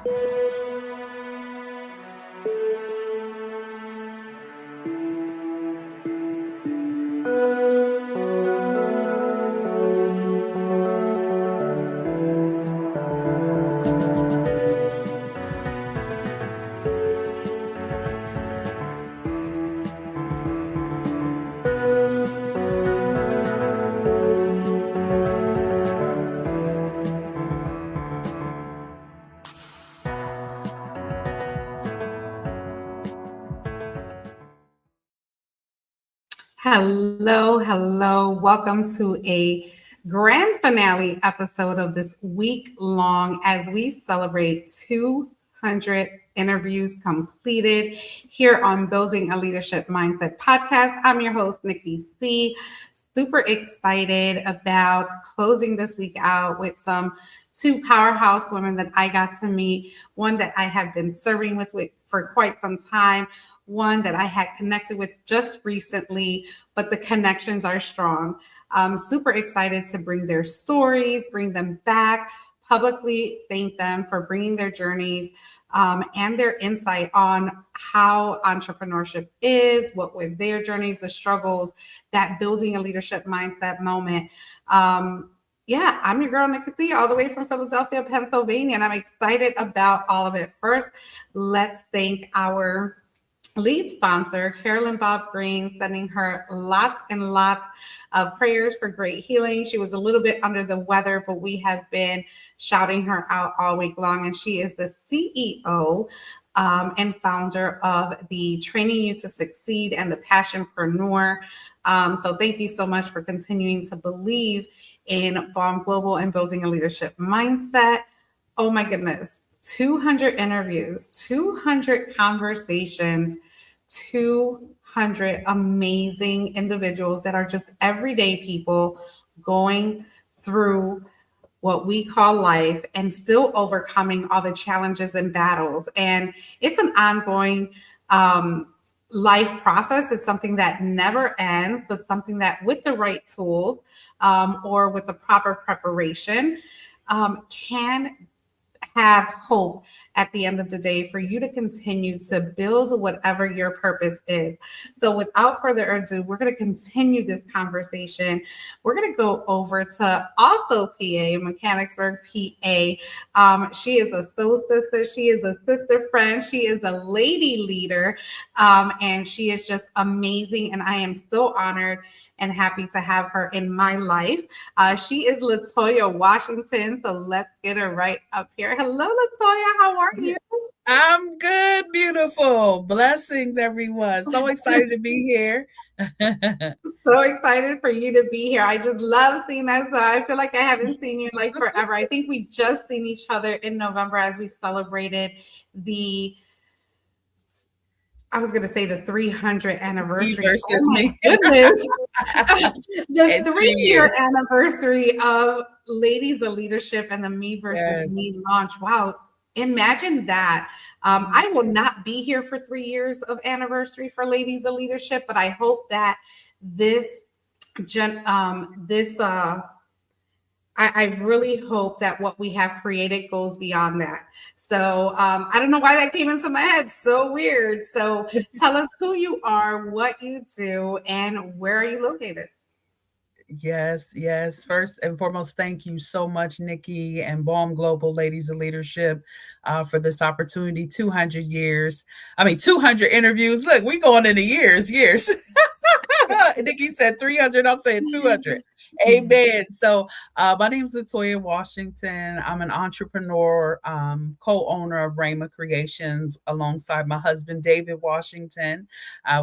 Hello. Welcome to a grand finale episode of this week long as we celebrate 200 interviews completed here on Building a Leadership Mindset podcast. I'm your host, Nikki C. Super excited about closing this week out with two powerhouse women that I got to meet. One that I have been serving with for quite some time. One that I had connected with just recently, but the connections are strong. I'm super excited to bring their stories, bring them back, publicly thank them for bringing their journeys and their insight on how entrepreneurship is, what were their journeys, the struggles, that building a leadership mindset moment. I'm your girl, Nikki C, all the way from Philadelphia, Pennsylvania, and I'm excited about all of it. First, let's thank our lead sponsor, Carolyn Bob Green, sending her lots and lots of prayers for great healing. She was a little bit under the weather, but we have been shouting her out all week long. And she is the CEO and founder of the Training You to Succeed and the Passionpreneur. So thank you so much for continuing to believe in BALM Global and building a leadership mindset. Oh my goodness. 200 interviews, 200 conversations, 200 amazing individuals that are just everyday people going through what we call life and still overcoming all the challenges and battles. And it's an ongoing life process. It's something that never ends, but something that with the right tools or with the proper preparation can have hope at the end of the day for you to continue to build whatever your purpose is. So without further ado, we're going to continue this conversation. We're going to go over to also PA, Mechanicsburg, PA. She is a soul sister. She is a sister friend. She is a lady leader. And she is just amazing. And I am so honored and happy to have her in my life. She is Latoya Washington. So let's get her right up here. Hello, Latoya. How are you? I'm good, beautiful. Blessings, everyone. So excited to be here. So excited for you to be here. I just love seeing that. So I feel like I haven't seen you like forever. I think we just seen each other in November as we celebrated the 300th anniversary. Versus me. Goodness. The 3-year anniversary of Ladies of Leadership and the Me versus Me launch. Wow. Imagine that. I will not be here for 3 years of anniversary for Ladies of Leadership, but I hope that I really hope that what we have created goes beyond that. So I don't know why that came into my head. So weird. So tell us who you are, what you do, and where are you located? Yes. First and foremost, thank you so much, Nikki and BALM Global Ladies of Leadership for this opportunity. 200 years. 200 interviews. Look, we going into years. Nikki said 300. I'm saying 200. Amen. So my name is Latoya Washington. I'm an entrepreneur, co-owner of Rhema Creations alongside my husband, David Washington.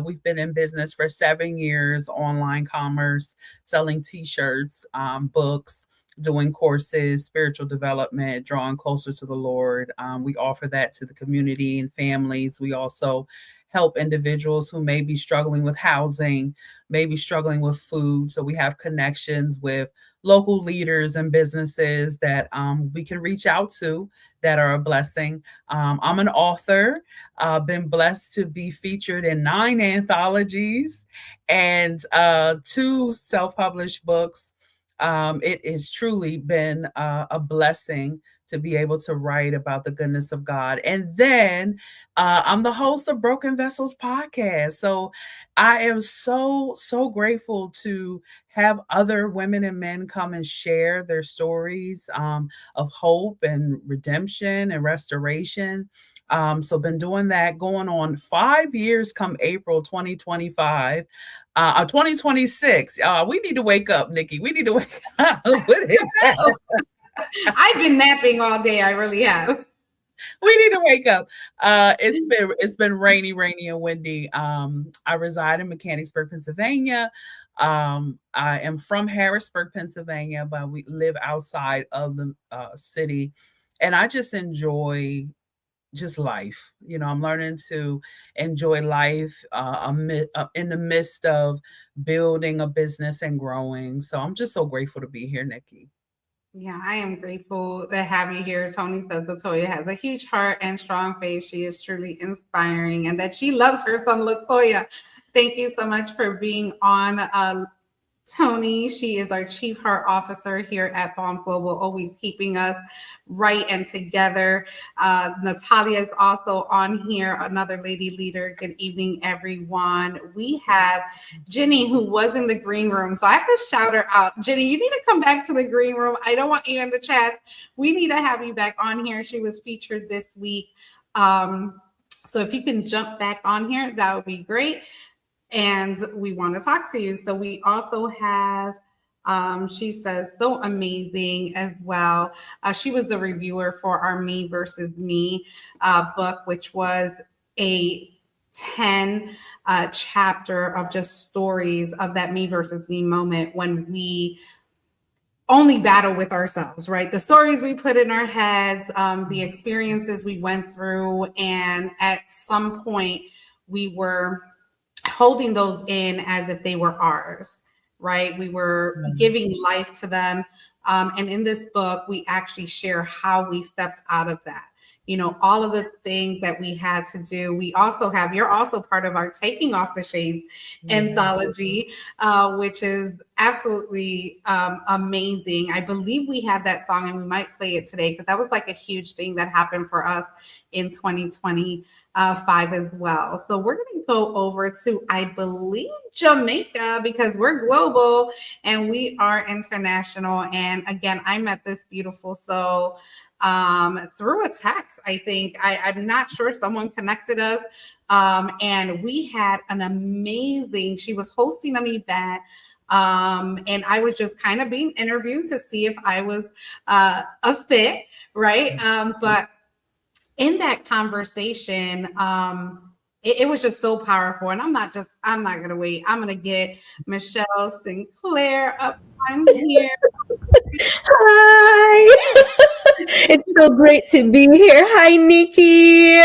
We've been in business for 7 years, online commerce, selling t-shirts, books, doing courses, spiritual development, drawing closer to the Lord. We offer that to the community and families. We also help individuals who may be struggling with housing, maybe struggling with food. So we have connections with local leaders and businesses that we can reach out to that are a blessing. I'm an author, been blessed to be featured in 9 anthologies and 2 self-published books. It has truly been a blessing to be able to write about the goodness of God. And then I'm the host of Broken Vessels podcast. So I am so grateful to have other women and men come and share their stories of hope and redemption and restoration. So been doing that going on 5 years come April 2025. 2026. We need to wake up, Nikki. We need to wake up. What is that? I've been napping all day. I really have. We need to wake up. It's been rainy and windy. I reside in Mechanicsburg, Pennsylvania. I am from Harrisburg, Pennsylvania, but we live outside of the city, and I just enjoy just life. I'm learning to enjoy life in the midst of building a business and growing. So I'm just so grateful to be here, Nikki. Yeah, I am grateful to have you here. Tony says Latoya has a huge heart and strong faith. She is truly inspiring, and that she loves her son, Latoya. Thank you so much for being on, Tony. She is our Chief Heart Officer here at BALM Global, always keeping us right and together. Natalia is also on here, another lady leader. Good evening, everyone. We have Jenny, who was in the green room. So I have to shout her out. Jenny, you need to come back to the green room. I don't want you in the chats. We need to have you back on here. She was featured this week. So if you can jump back on here, that would be great. And we want to talk to you. So we also have, she says, so amazing as well. She was the reviewer for our Me versus Me book, which was a 10 chapter of just stories of that Me versus Me moment when we only battle with ourselves, right? The stories we put in our heads, the experiences we went through, and at some point we were holding those in as if they were ours, right? We were giving life to them. And in this book, we actually share how we stepped out of that. All of the things that we had to do. We also have, you're also part of our Taking Off the Shades anthology, which is absolutely amazing. I believe we have that song and we might play it today because that was like a huge thing that happened for us in 2025 as well. So we're going to go over to, I believe, Jamaica, because we're global and we are international. And again, I met this beautiful soul through a text. I think I'm not sure, someone connected us, and we had an amazing, she was hosting an event, and I was just kind of being interviewed to see if I was a fit, right? But in that conversation, it was just so powerful. And I'm not gonna wait. I'm gonna get Michelle Sinclair up on here. Hi. It's so great to be here. Hi, Nikki.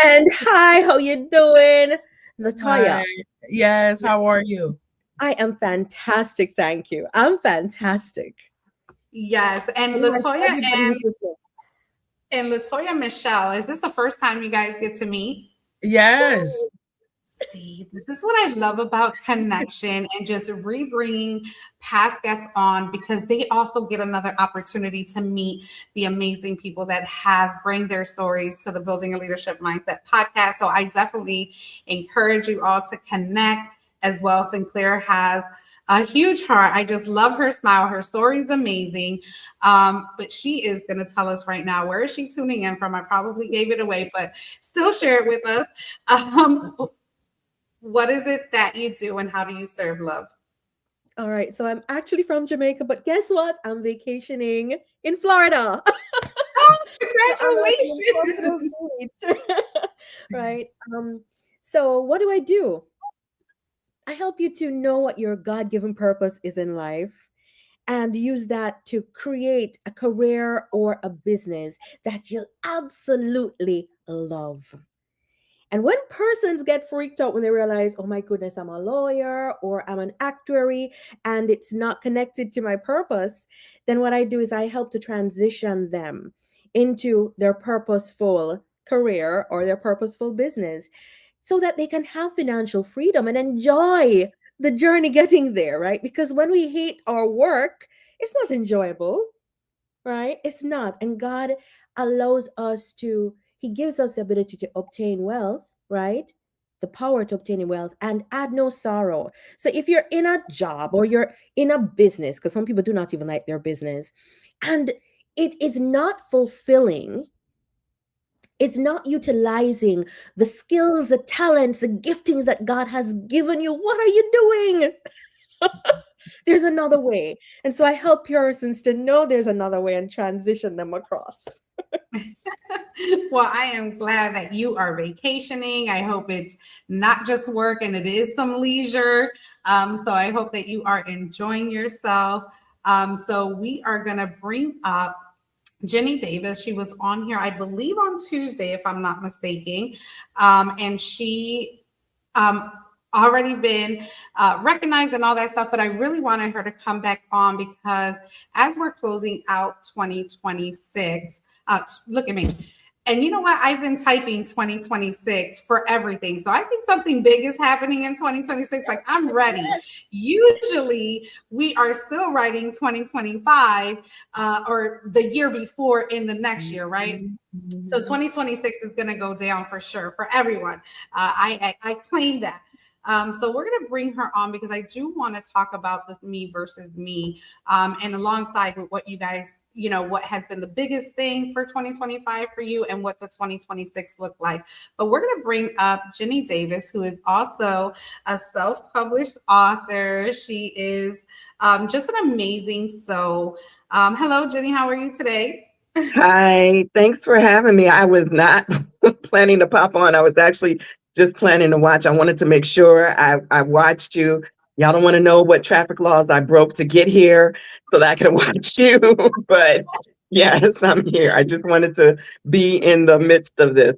And hi, how you doing? Latoya. Hi. Yes, how are you? I am fantastic, thank you. I'm fantastic. Yes, and Latoya and Michelle, is this the first time you guys get to meet? Yes. See, this is what I love about connection and just rebringing past guests on, because they also get another opportunity to meet the amazing people that have bring their stories to the Building a Leadership Mindset podcast. So I definitely encourage you all to connect as well. Sinclair has a huge heart. I just love her smile. Her story is amazing. But she is going to tell us right now, where is she tuning in from? I probably gave it away, but still share it with us. What is it that you do and how do you serve love? All right, so I'm actually from Jamaica, but guess what? I'm vacationing in Florida. Oh, congratulations. Right. So what do I do? I help you to know what your God-given purpose is in life and use that to create a career or a business that you'll absolutely love. And when persons get freaked out when they realize, oh my goodness, I'm a lawyer or I'm an actuary and it's not connected to my purpose, then what I do is I help to transition them into their purposeful career or their purposeful business so that they can have financial freedom and enjoy the journey getting there, right? Because when we hate our work, it's not enjoyable, right? It's not. And God allows us to, He gives us the ability to obtain wealth, right? The power to obtain wealth and add no sorrow. So if you're in a job or you're in a business, because some people do not even like their business, and it is not fulfilling, it's not utilizing the skills, the talents, the giftings that God has given you, what are you doing? There's another way. And so I help persons to know there's another way and transition them across. Well, I am glad that you are vacationing. I hope it's not just work and it is some leisure. So I hope that you are enjoying yourself. So we are going to bring up Jenny Davis. She was on here, I believe, on Tuesday, if I'm not mistaken. And she already been recognized and all that stuff, but I really wanted her to come back on because as we're closing out 2026, look at me. And you know what? I've been typing 2026 for everything. So I think something big is happening in 2026. Like, I'm ready. Usually we are still writing 2025 or the year before in the next year, right? So 2026 is going to go down for sure for everyone. I claim that. So we're going to bring her on because I do want to talk about the me versus me, and alongside with what you guys, what has been the biggest thing for 2025 for you and what does 2026 look like. But we're going to bring up Jenny Davis, who is also a self-published author. She is just an amazing soul. Hello, Jenny. How are you today? Hi, thanks for having me. I was not planning to pop on. I was actually just planning to watch. I wanted to make sure I watched you. Y'all don't want to know what traffic laws I broke to get here so that I could watch you. But yes, I'm here. I just wanted to be in the midst of this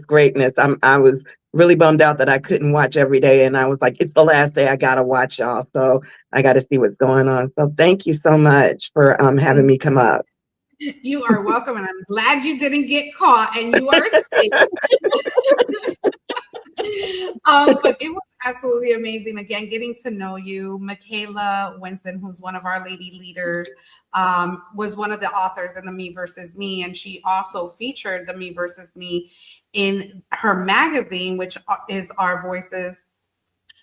greatness. I was really bummed out that I couldn't watch every day. And I was like, it's the last day I gotta watch y'all. So I gotta see what's going on. So thank you so much for having me come up. You are welcome, and I'm glad you didn't get caught and you are safe. But it was absolutely amazing. Again, getting to know you. Michaela Winston, who's one of our lady leaders, was one of the authors in the Me versus Me, and she also featured the Me versus Me in her magazine, which is Our Voices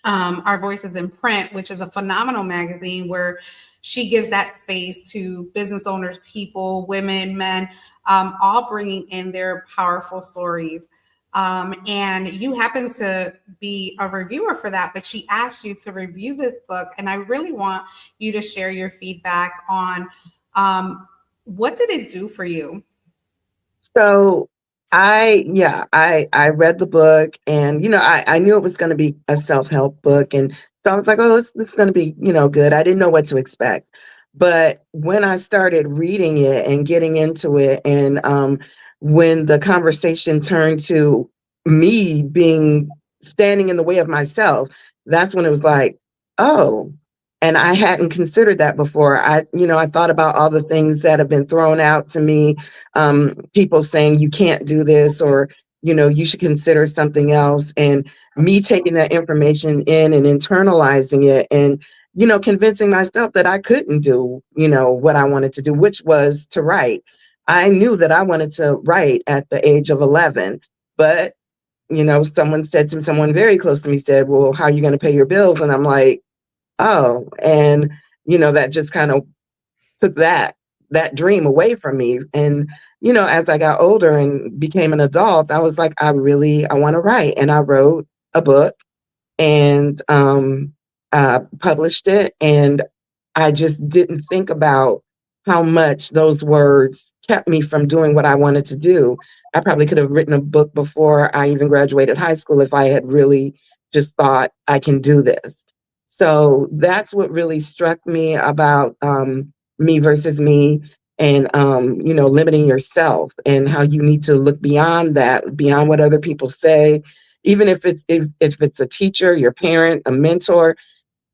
in Print, which is a phenomenal magazine where she gives that space to business owners, people, women, men, all bringing in their powerful stories. And you happen to be a reviewer for that, but she asked you to review this book. And I really want you to share your feedback on what did it do for you? So I read the book, and I knew it was going to be a self-help book, and so I was like, oh, it's going to be good. I didn't know what to expect, but when I started reading it and getting into it, and when the conversation turned to me being standing in the way of myself, that's when it was like, oh. And I hadn't considered that before. I thought about all the things that have been thrown out to me, people saying you can't do this, or you should consider something else, and me taking that information in and internalizing it, and convincing myself that I couldn't do what I wanted to do, which was to write. I knew that I wanted to write at the age of 11, but someone very close to me said, well, how are you going to pay your bills? And I'm like, oh, and that just kind of took that dream away from me. And as I got older and became an adult, I was like, I want to write. And I wrote a book and published it, and I just didn't think about how much those words kept me from doing what I wanted to do. I probably could have written a book before I even graduated high school if I had really just thought I can do this. So that's what really struck me about Me versus Me, and limiting yourself, and how you need to look beyond that, beyond what other people say. Even if it's a teacher, your parent, a mentor,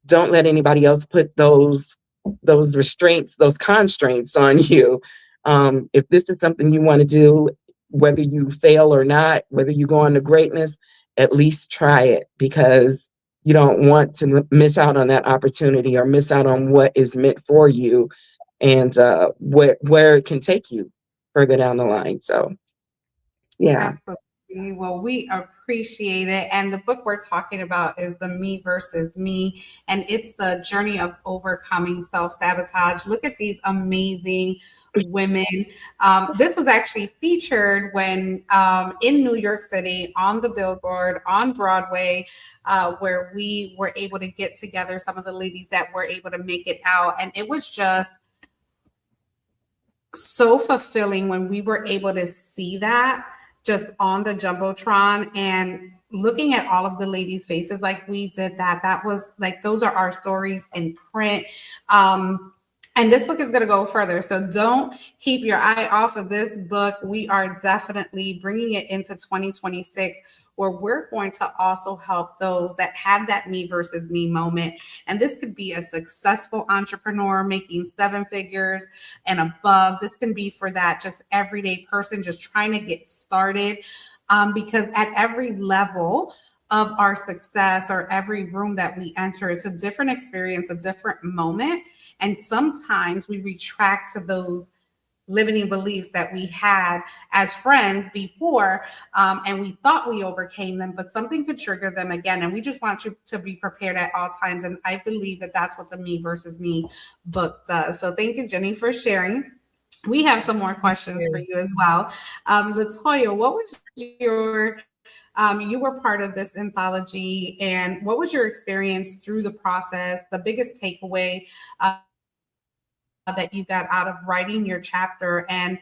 don't let anybody else put those restraints, those constraints on you. If this is something you want to do, whether you fail or not, whether you go on to greatness, at least try it, because you don't want to miss out on that opportunity or miss out on what is meant for you, and where it can take you further down the line. So yeah. Absolutely. Well, we appreciate it. And the book we're talking about is The Me versus Me, and it's the journey of overcoming self sabotage. Look at these amazing women. This was actually featured when in New York City on the billboard on Broadway, where we were able to get together some of the ladies that were able to make it out. And it was just so fulfilling when we were able to see that just on the jumbotron and looking at all of the ladies' faces like we did that was like, those are our stories in print. And this book is going to go further. So don't keep your eye off of this book. We are definitely bringing it into 2026, where we're going to also help those that have that me versus me moment. And this could be a successful entrepreneur making 7 figures and above. This can be for that just everyday person just trying to get started. Because at every level of our success or every room that we enter, it's a different experience, a different moment. And sometimes we retract to those limiting beliefs that we had as friends before, and we thought we overcame them, but something could trigger them again. And we just want you to be prepared at all times. And I believe that that's what the Me versus Me book does. So thank you, Jenny, for sharing. We have some more questions for you as well. Latoya, what was your you were part of this anthology, and what was your experience through the process, the biggest takeaway that you got out of writing your chapter, and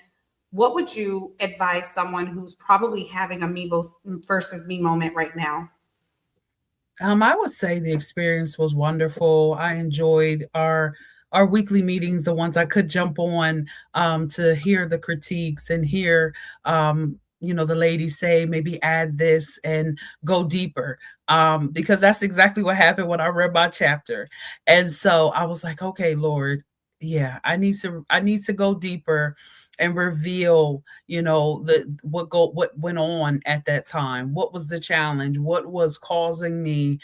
what would you advise someone who's probably having a me versus me moment right now? I would say the experience was wonderful. I enjoyed our weekly meetings, the ones I could jump on to hear the critiques and hear the ladies say maybe add this and go deeper, because that's exactly what happened when I read my chapter. And so I was like, okay, Lord, yeah, I need to go deeper and reveal, the what went on at that time. What was the challenge? What was causing me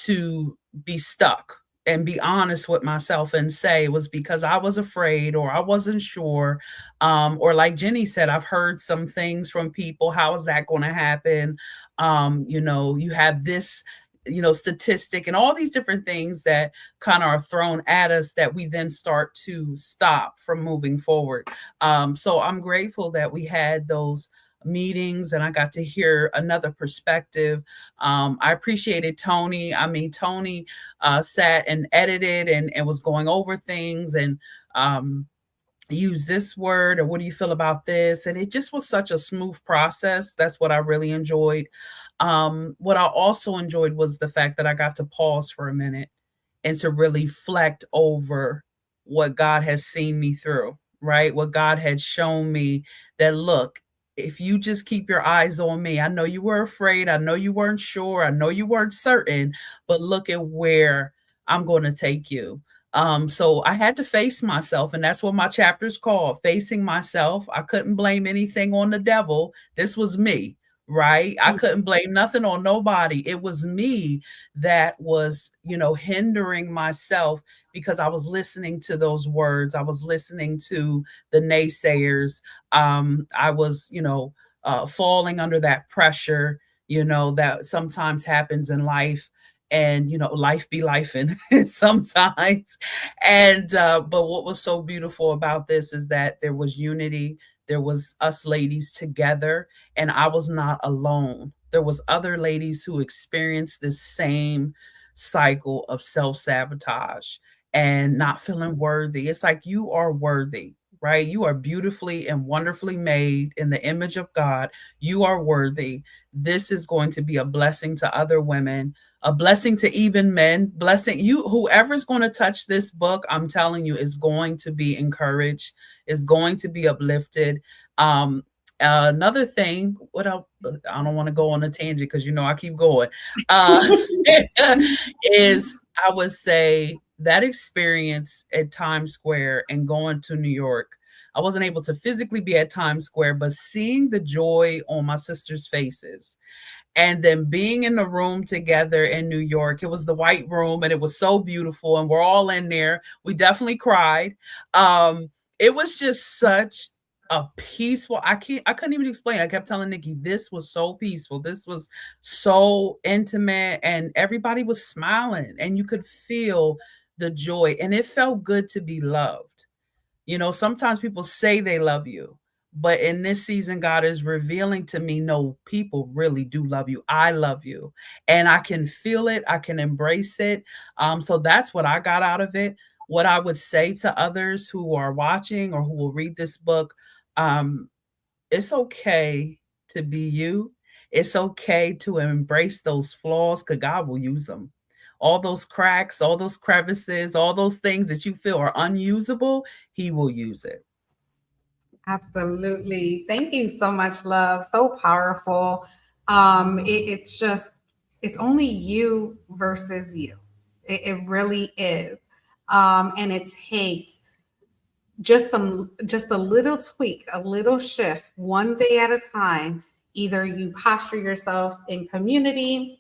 to be stuck? And be honest with myself and say it was because I was afraid or I wasn't sure. Or like Jenny said, I've heard some things from people. How is that going to happen? You have this, statistic and all these different things that kind of are thrown at us that we then start to stop from moving forward. So I'm grateful that we had those meetings and I got to hear another perspective. I appreciated Tony. I mean, Tony sat and edited and was going over things and use this word, or what do you feel about this? And it just was such a smooth process. That's what I really enjoyed. What I also enjoyed was the fact that I got to pause for a minute and to really reflect over what God has seen me through, right? What God had shown me that, look, if you just keep your eyes on me, I know you were afraid. I know you weren't sure. I know you weren't certain, but look at where I'm going to take you. So I had to face myself, and that's what my chapter's called, Facing Myself. I couldn't blame anything on the devil. This was me, right? I couldn't blame nothing on nobody. It was me that was, hindering myself because I was listening to those words. I was listening to the naysayers. I was, falling under that pressure, that sometimes happens in life. And life be life and sometimes. And but what was so beautiful about this is that there was unity. There was us ladies together, and I was not alone. There was other ladies who experienced this same cycle of self-sabotage and not feeling worthy. It's like, you are worthy, right? You are beautifully and wonderfully made in the image of God. You are worthy. This is going to be a blessing to other women, a blessing to even men, blessing you. Whoever's going to touch this book, I'm telling you, is going to be encouraged, is going to be uplifted. Another thing, what else? I don't want to go on a tangent because I keep going. Is I would say that experience at Times Square and going to New York I wasn't able to physically be at Times Square, but seeing the joy on my sisters' faces and then being in the room together in New York, it was the white room and it was so beautiful and we're all in there. We definitely cried. It was just such a peaceful, I couldn't even explain. I kept telling Nikki, this was so peaceful. This was so intimate and everybody was smiling and you could feel the joy and it felt good to be loved. You know, sometimes people say they love you, but in this season, God is revealing to me, no, people really do love you. I love you. And I can feel it. I can embrace it. So that's what I got out of it. What I would say to others who are watching or who will read this book, um, it's okay to be you. It's okay to embrace those flaws because God will use them. All those cracks, all those crevices, all those things that you feel are unusable, He will use it. Absolutely. Thank you so much, love. So powerful. It's just, it's only you versus you. It really is. And it takes just a little tweak, a little shift, one day at a time. Either you posture yourself in community,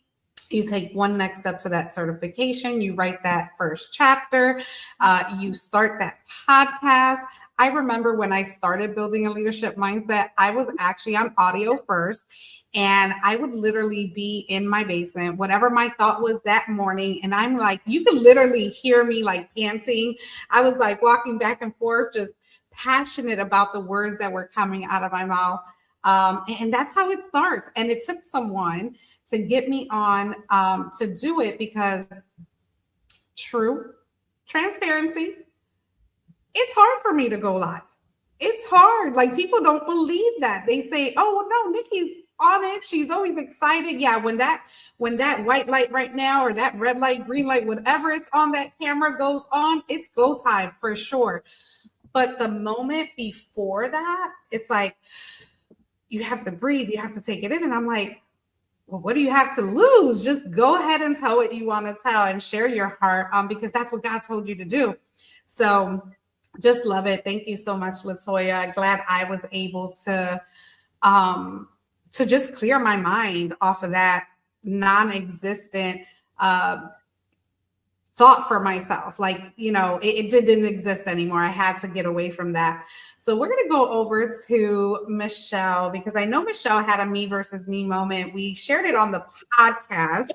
you take one next step to that certification, you write that first chapter, you start that podcast. I remember when I started building a leadership mindset, I was actually on audio first. And I would literally be in my basement, whatever my thought was that morning. And I'm like, you could literally hear me like panting. I was like walking back and forth, just passionate about the words that were coming out of my mouth. And that's how it starts. And it took someone to get me on to do it because true transparency, it's hard for me to go live. It's hard. Like people don't believe that. They say, oh, well, no, Nikki's on it. She's always excited. Yeah, when that white light right now or that red light, green light, whatever it's on that camera goes on, it's go time for sure. But the moment before that, it's like you have to breathe, you have to take it in. And I'm like, well, what do you have to lose? Just go ahead and tell what you want to tell and share your heart because that's what God told you to do. So just love it. Thank you so much, Latoya. Glad I was able to just clear my mind off of that non-existent thought for myself. Like, you know, it didn't exist anymore. I had to get away from that. So we're going to go over to Michelle because I know Michelle had a me versus me moment. We shared it on the podcast.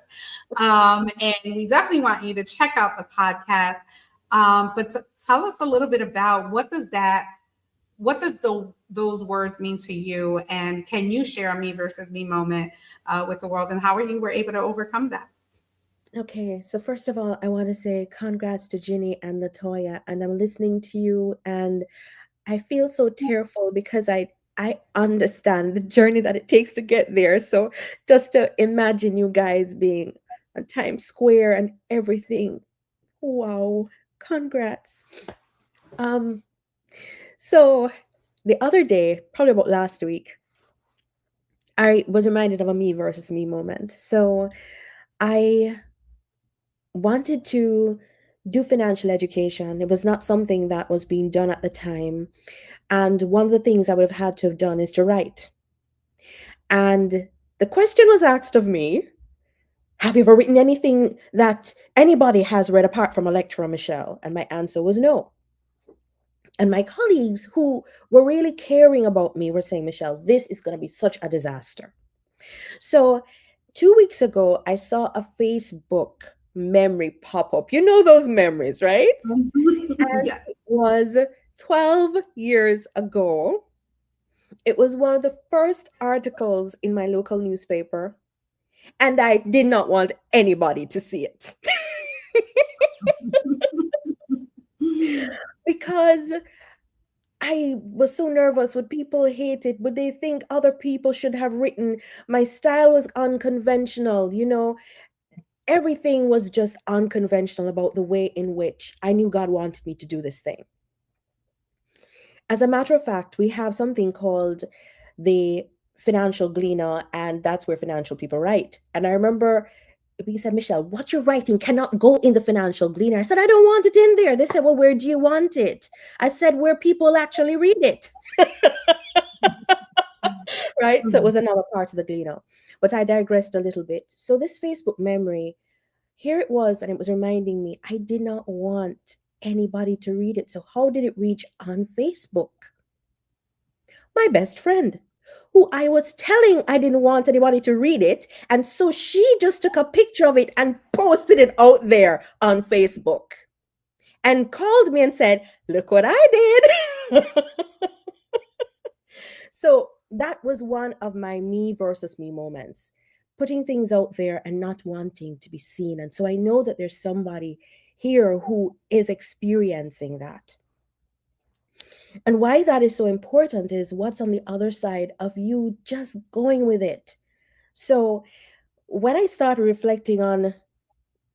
And we definitely want you to check out the podcast. But tell us a little bit about what does those words mean to you? And can you share a me versus me moment with the world and how you were able to overcome that? Okay, so first of all, I want to say congrats to Ginny and Latoya. And I'm listening to you and I feel so tearful because I understand the journey that it takes to get there. So just to imagine you guys being on Times Square and everything. Wow, congrats. So the other day, probably about last week, I was reminded of a me versus me moment. So I wanted to do financial education. It was not something that was being done at the time. And one of the things I would have had to have done is to write. And the question was asked of me, have you ever written anything that anybody has read apart from a lecturer, Michelle? And my answer was no. And my colleagues who were really caring about me were saying, Michelle, this is going to be such a disaster. So 2 weeks ago, I saw a Facebook memory pop up. You know those memories, right? And Yeah. it was 12 years ago. It was one of the first articles in my local newspaper, and I did not want anybody to see it. Because I was so nervous. Would people hate it? Would they think other people should have written? My style was unconventional, you know. Everything was just unconventional about the way in which I knew God wanted me to do this thing. As a matter of fact, we have something called the Financial Gleaner, and that's where financial people write. And I remember he said, Michelle, what you're writing cannot go in the Financial Gleaner. I said, I don't want it in there. They said, well, where do you want it? I said, where people actually read it. Right? So it was another part of the Gleaner. But I digressed a little bit. So this Facebook memory, here it was, and it was reminding me, I did not want anybody to read it. So how did it reach on Facebook? My best friend, who I was telling I didn't want anybody to read it. And so she just took a picture of it and posted it out there on Facebook and called me and said, look what I did. So that was one of my me versus me moments, putting things out there and not wanting to be seen. And so I know that there's somebody here who is experiencing that. And why that is so important is what's on the other side of you just going with it. So when I started reflecting on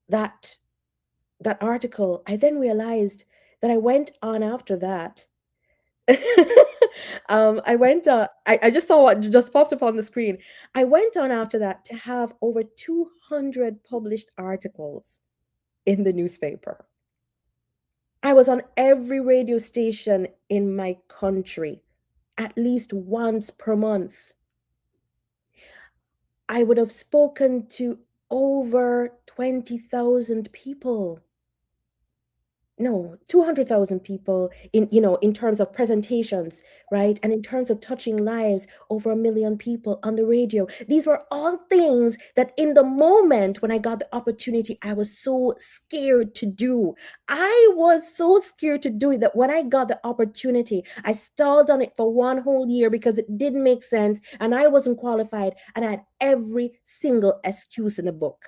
that article, I then realized that I went on after that. I went. I just saw what just popped up on the screen. I went on after that to have over 200 published articles in the newspaper. I was on every radio station in my country at least once per month. I would have spoken to over 20,000 people. No, 200,000 people in terms of presentations, right? And in terms of touching lives, over 1 million people on the radio. These were all things that in the moment when I got the opportunity, I was so scared to do. I was so scared to do it that when I got the opportunity, I stalled on it for 1 whole year because it didn't make sense and I wasn't qualified and I had every single excuse in the book.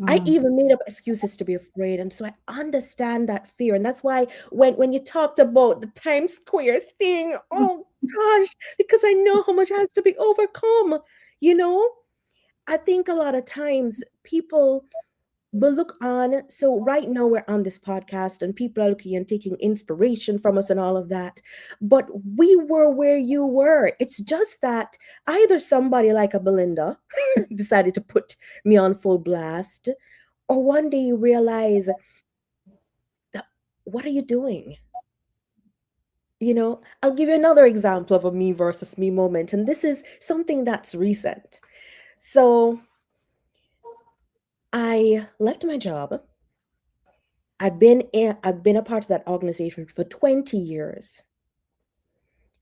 I even made up excuses to be afraid. And so I understand that fear. And that's why when you talked about the Times Square thing, oh gosh, because I know how much has to be overcome. I think a lot of times people will look on. So right now we're on this podcast and people are looking and taking inspiration from us and all of that. But we were where you were. It's just that either somebody like a Belinda decided to put me on full blast, or one day you realize that, what are you doing? I'll give you another example of a me versus me moment. And this is something that's recent. So I left my job. I've been a part of that organization for 20 years.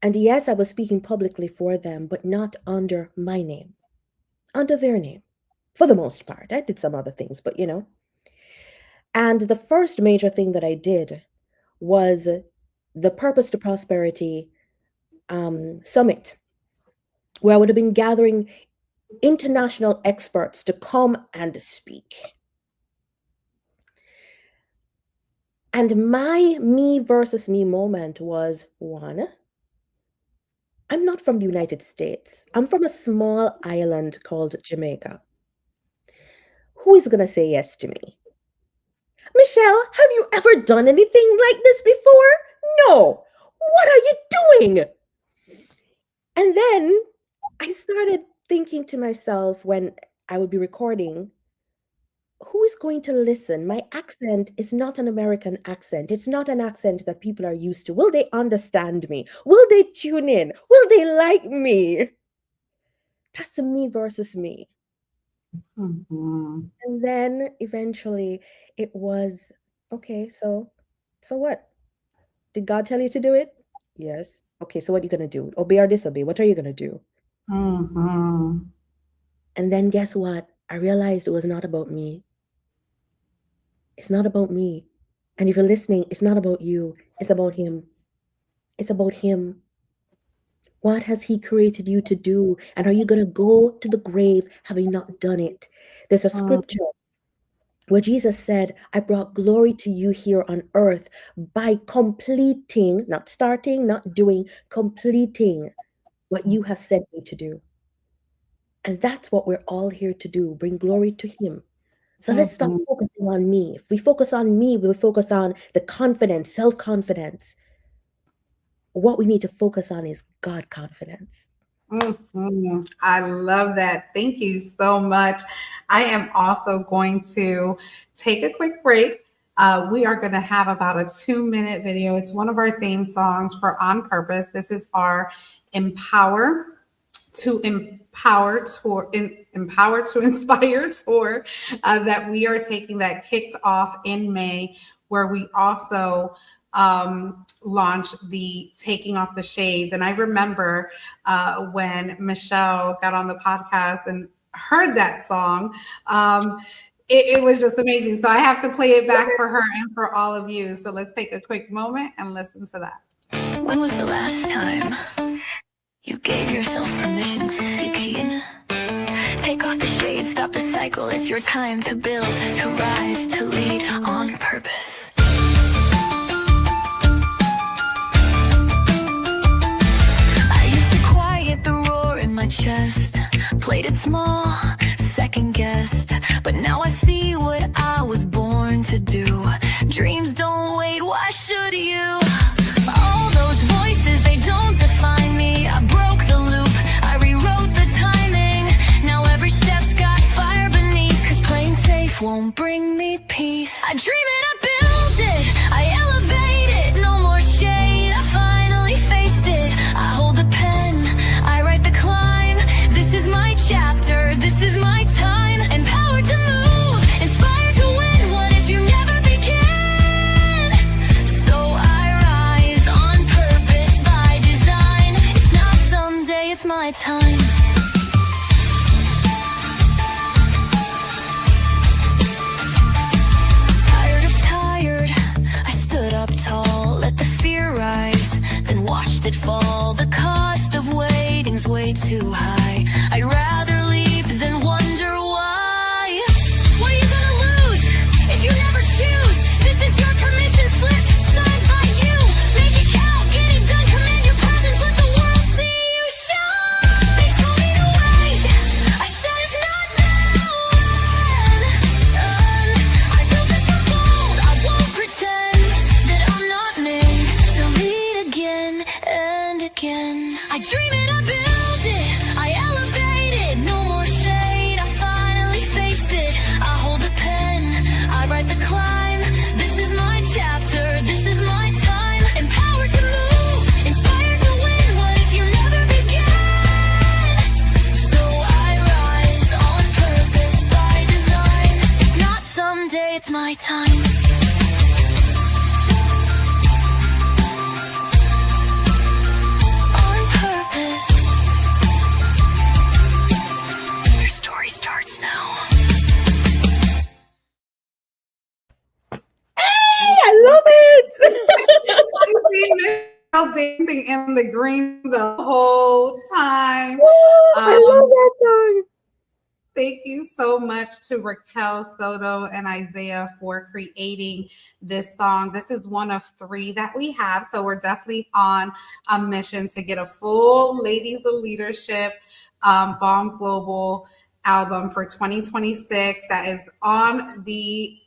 And yes, I was speaking publicly for them, but not under my name, under their name, for the most part. I did some other things, but And the first major thing that I did was the Purpose to Prosperity Summit, where I would have been gathering international experts to come and speak. And my me versus me moment was, one, I'm not from the United States. I'm from a small island called Jamaica. Who is going to say yes to me? Michelle, have you ever done anything like this before? No. What are you doing? And then I started thinking to myself when I would be recording, who is going to listen? My accent is not an American accent. It's not an accent that people are used to. Will they understand me? Will they tune in? Will they like me? That's a me versus me. And then eventually it was, okay, so what? Did God tell you to do it? Yes. Okay, so what are you going to do? Obey or disobey? What are you going to do? And then guess what? I realized it was not about me. It's not about me. And if you're listening, it's not about you. It's about him. It's about him. What has he created you to do? And are you going to go to the grave having not done it? There's a scripture where Jesus said, I brought glory to you here on earth by completing, not starting, not doing, completing what you have sent me to do. And that's what we're all here to do, bring glory to him. So let's stop focusing on me. If we focus on me, we'll focus on the confidence, self-confidence. What we need to focus on is God confidence. I love that. Thank you so much. I am also going to take a quick break. We are going to have about a 2-minute video. It's one of our theme songs for On Purpose. This is our Empower to Empower tour, Empower to Inspire tour that we are taking, that kicked off in May, where we also launched the Taking Off the Shades. And I remember when Michelle got on the podcast and heard that song, it was just amazing. So I have to play it back for her and for all of you. So let's take a quick moment and listen to that. When was the last time you gave yourself permission to seek healing? Take off the shade, stop the cycle. It's your time to build, to rise, to lead on purpose. I used to quiet the roar in my chest, played it small, second guessed, but now I see what I was born to do. Dreams don't wait, why should you? All those voices, they don't define me. I broke the loop, I rewrote the timing. Now every step's got fire beneath, 'cause playing safe won't bring me peace. I dream it, I build it, I elevate it. No more shade, I finally faced it. I hold the pen, I write the climb. This is my chapter, this is my time. Empowered to move, inspired to win. What if you never begin? So I rise on purpose by design. It's not someday, it's my time. Tired, I stood up tall, let the fear rise, then watched it fall. The cost of waiting's way too high. I'd rather leap than wonder why. What are you gonna lose if you never choose? This is your permission slip, signed by you. Make it count, get it done, command your presence, let the world see you shine. They told me to wait, I said if not now, when? I built it from gold, I won't pretend that I'm not made to lead again and again. I dream it, I build it, I elevate it. No more shade, I finally faced it. I hold the pen, I write the climb. This is my chapter, this is my time. Empowered to move, inspired to win. What if you never begin? So I rise on purpose by design. It's not someday, it's my time. On purpose. Your story starts now. I love it. I see Michelle dancing in the green the whole time. I love that song. Thank you so much to Raquel Soto and Isaiah for creating this song. This is one of 3 that we have, so we're definitely on a mission to get a full Ladies of Leadership BALM Global album for 2026 that is on the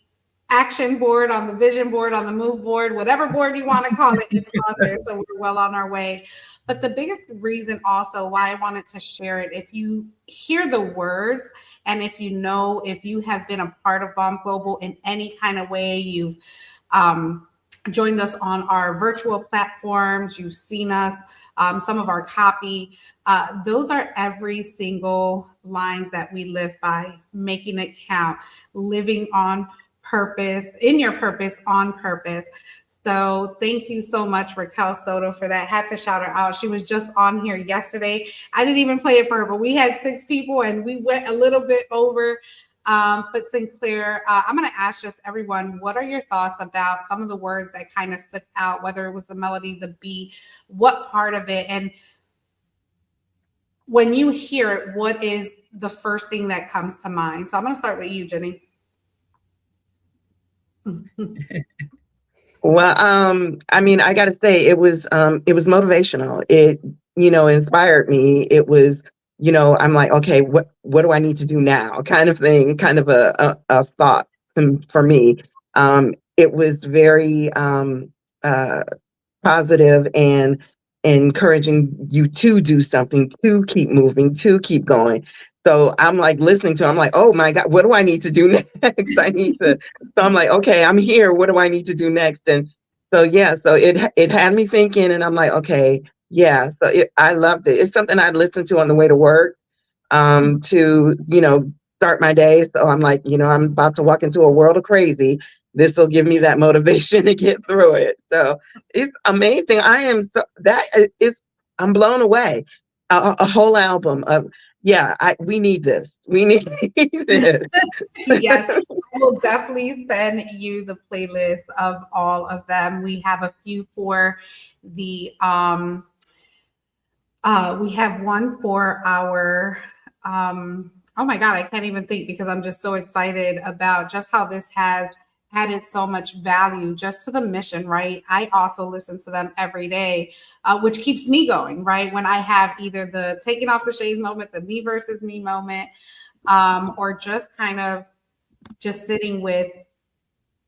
action board, on the vision board, on the move board, whatever board you want to call it, it's on there. So we're well on our way. But the biggest reason also why I wanted to share it, if you hear the words and if you know, if you have been a part of BALM Global in any kind of way, you've joined us on our virtual platforms, you've seen us, some of our copy, those are every single lines that we live by, making it count, living on purpose, in your purpose, on purpose. So thank you so much, Raquel Soto, for that. Had to shout her out. She was just on here yesterday. I didn't even play it for her, but we had 6 people and we went a little bit over. But Sinclair, I'm going to ask just everyone, what are your thoughts about some of the words that kind of stuck out, whether it was the melody, the beat, what part of it? And when you hear it, what is the first thing that comes to mind? So I'm going to start with you, Jenny. Well, I mean, I got to say, it was motivational. It, inspired me. It was, I'm like, okay, what do I need to do now? Kind of thing, kind of a thought for me. It was very positive and encouraging you to do something, to keep moving, to keep going. So I'm like listening to, I'm like, oh my God, what do I need to do next? I need to, so I'm like, okay, I'm here. What do I need to do next? And so, yeah, so it had me thinking, and I'm like, okay, yeah. So I loved it. It's something I'd listen to on the way to work, to, start my day. So I'm like, I'm about to walk into a world of crazy. This will give me that motivation to get through it. So it's amazing. I am so I'm blown away. A whole album of, we need this. We need this. Yes, I will definitely send you the playlist of all of them. We have a few for the we have one for our oh my God, I can't even think because I'm just so excited about just how this has added so much value just to the mission, right? I also listen to them every day, which keeps me going, right? When I have either the taking off the shades moment, the me versus me moment, or just kind of just sitting with,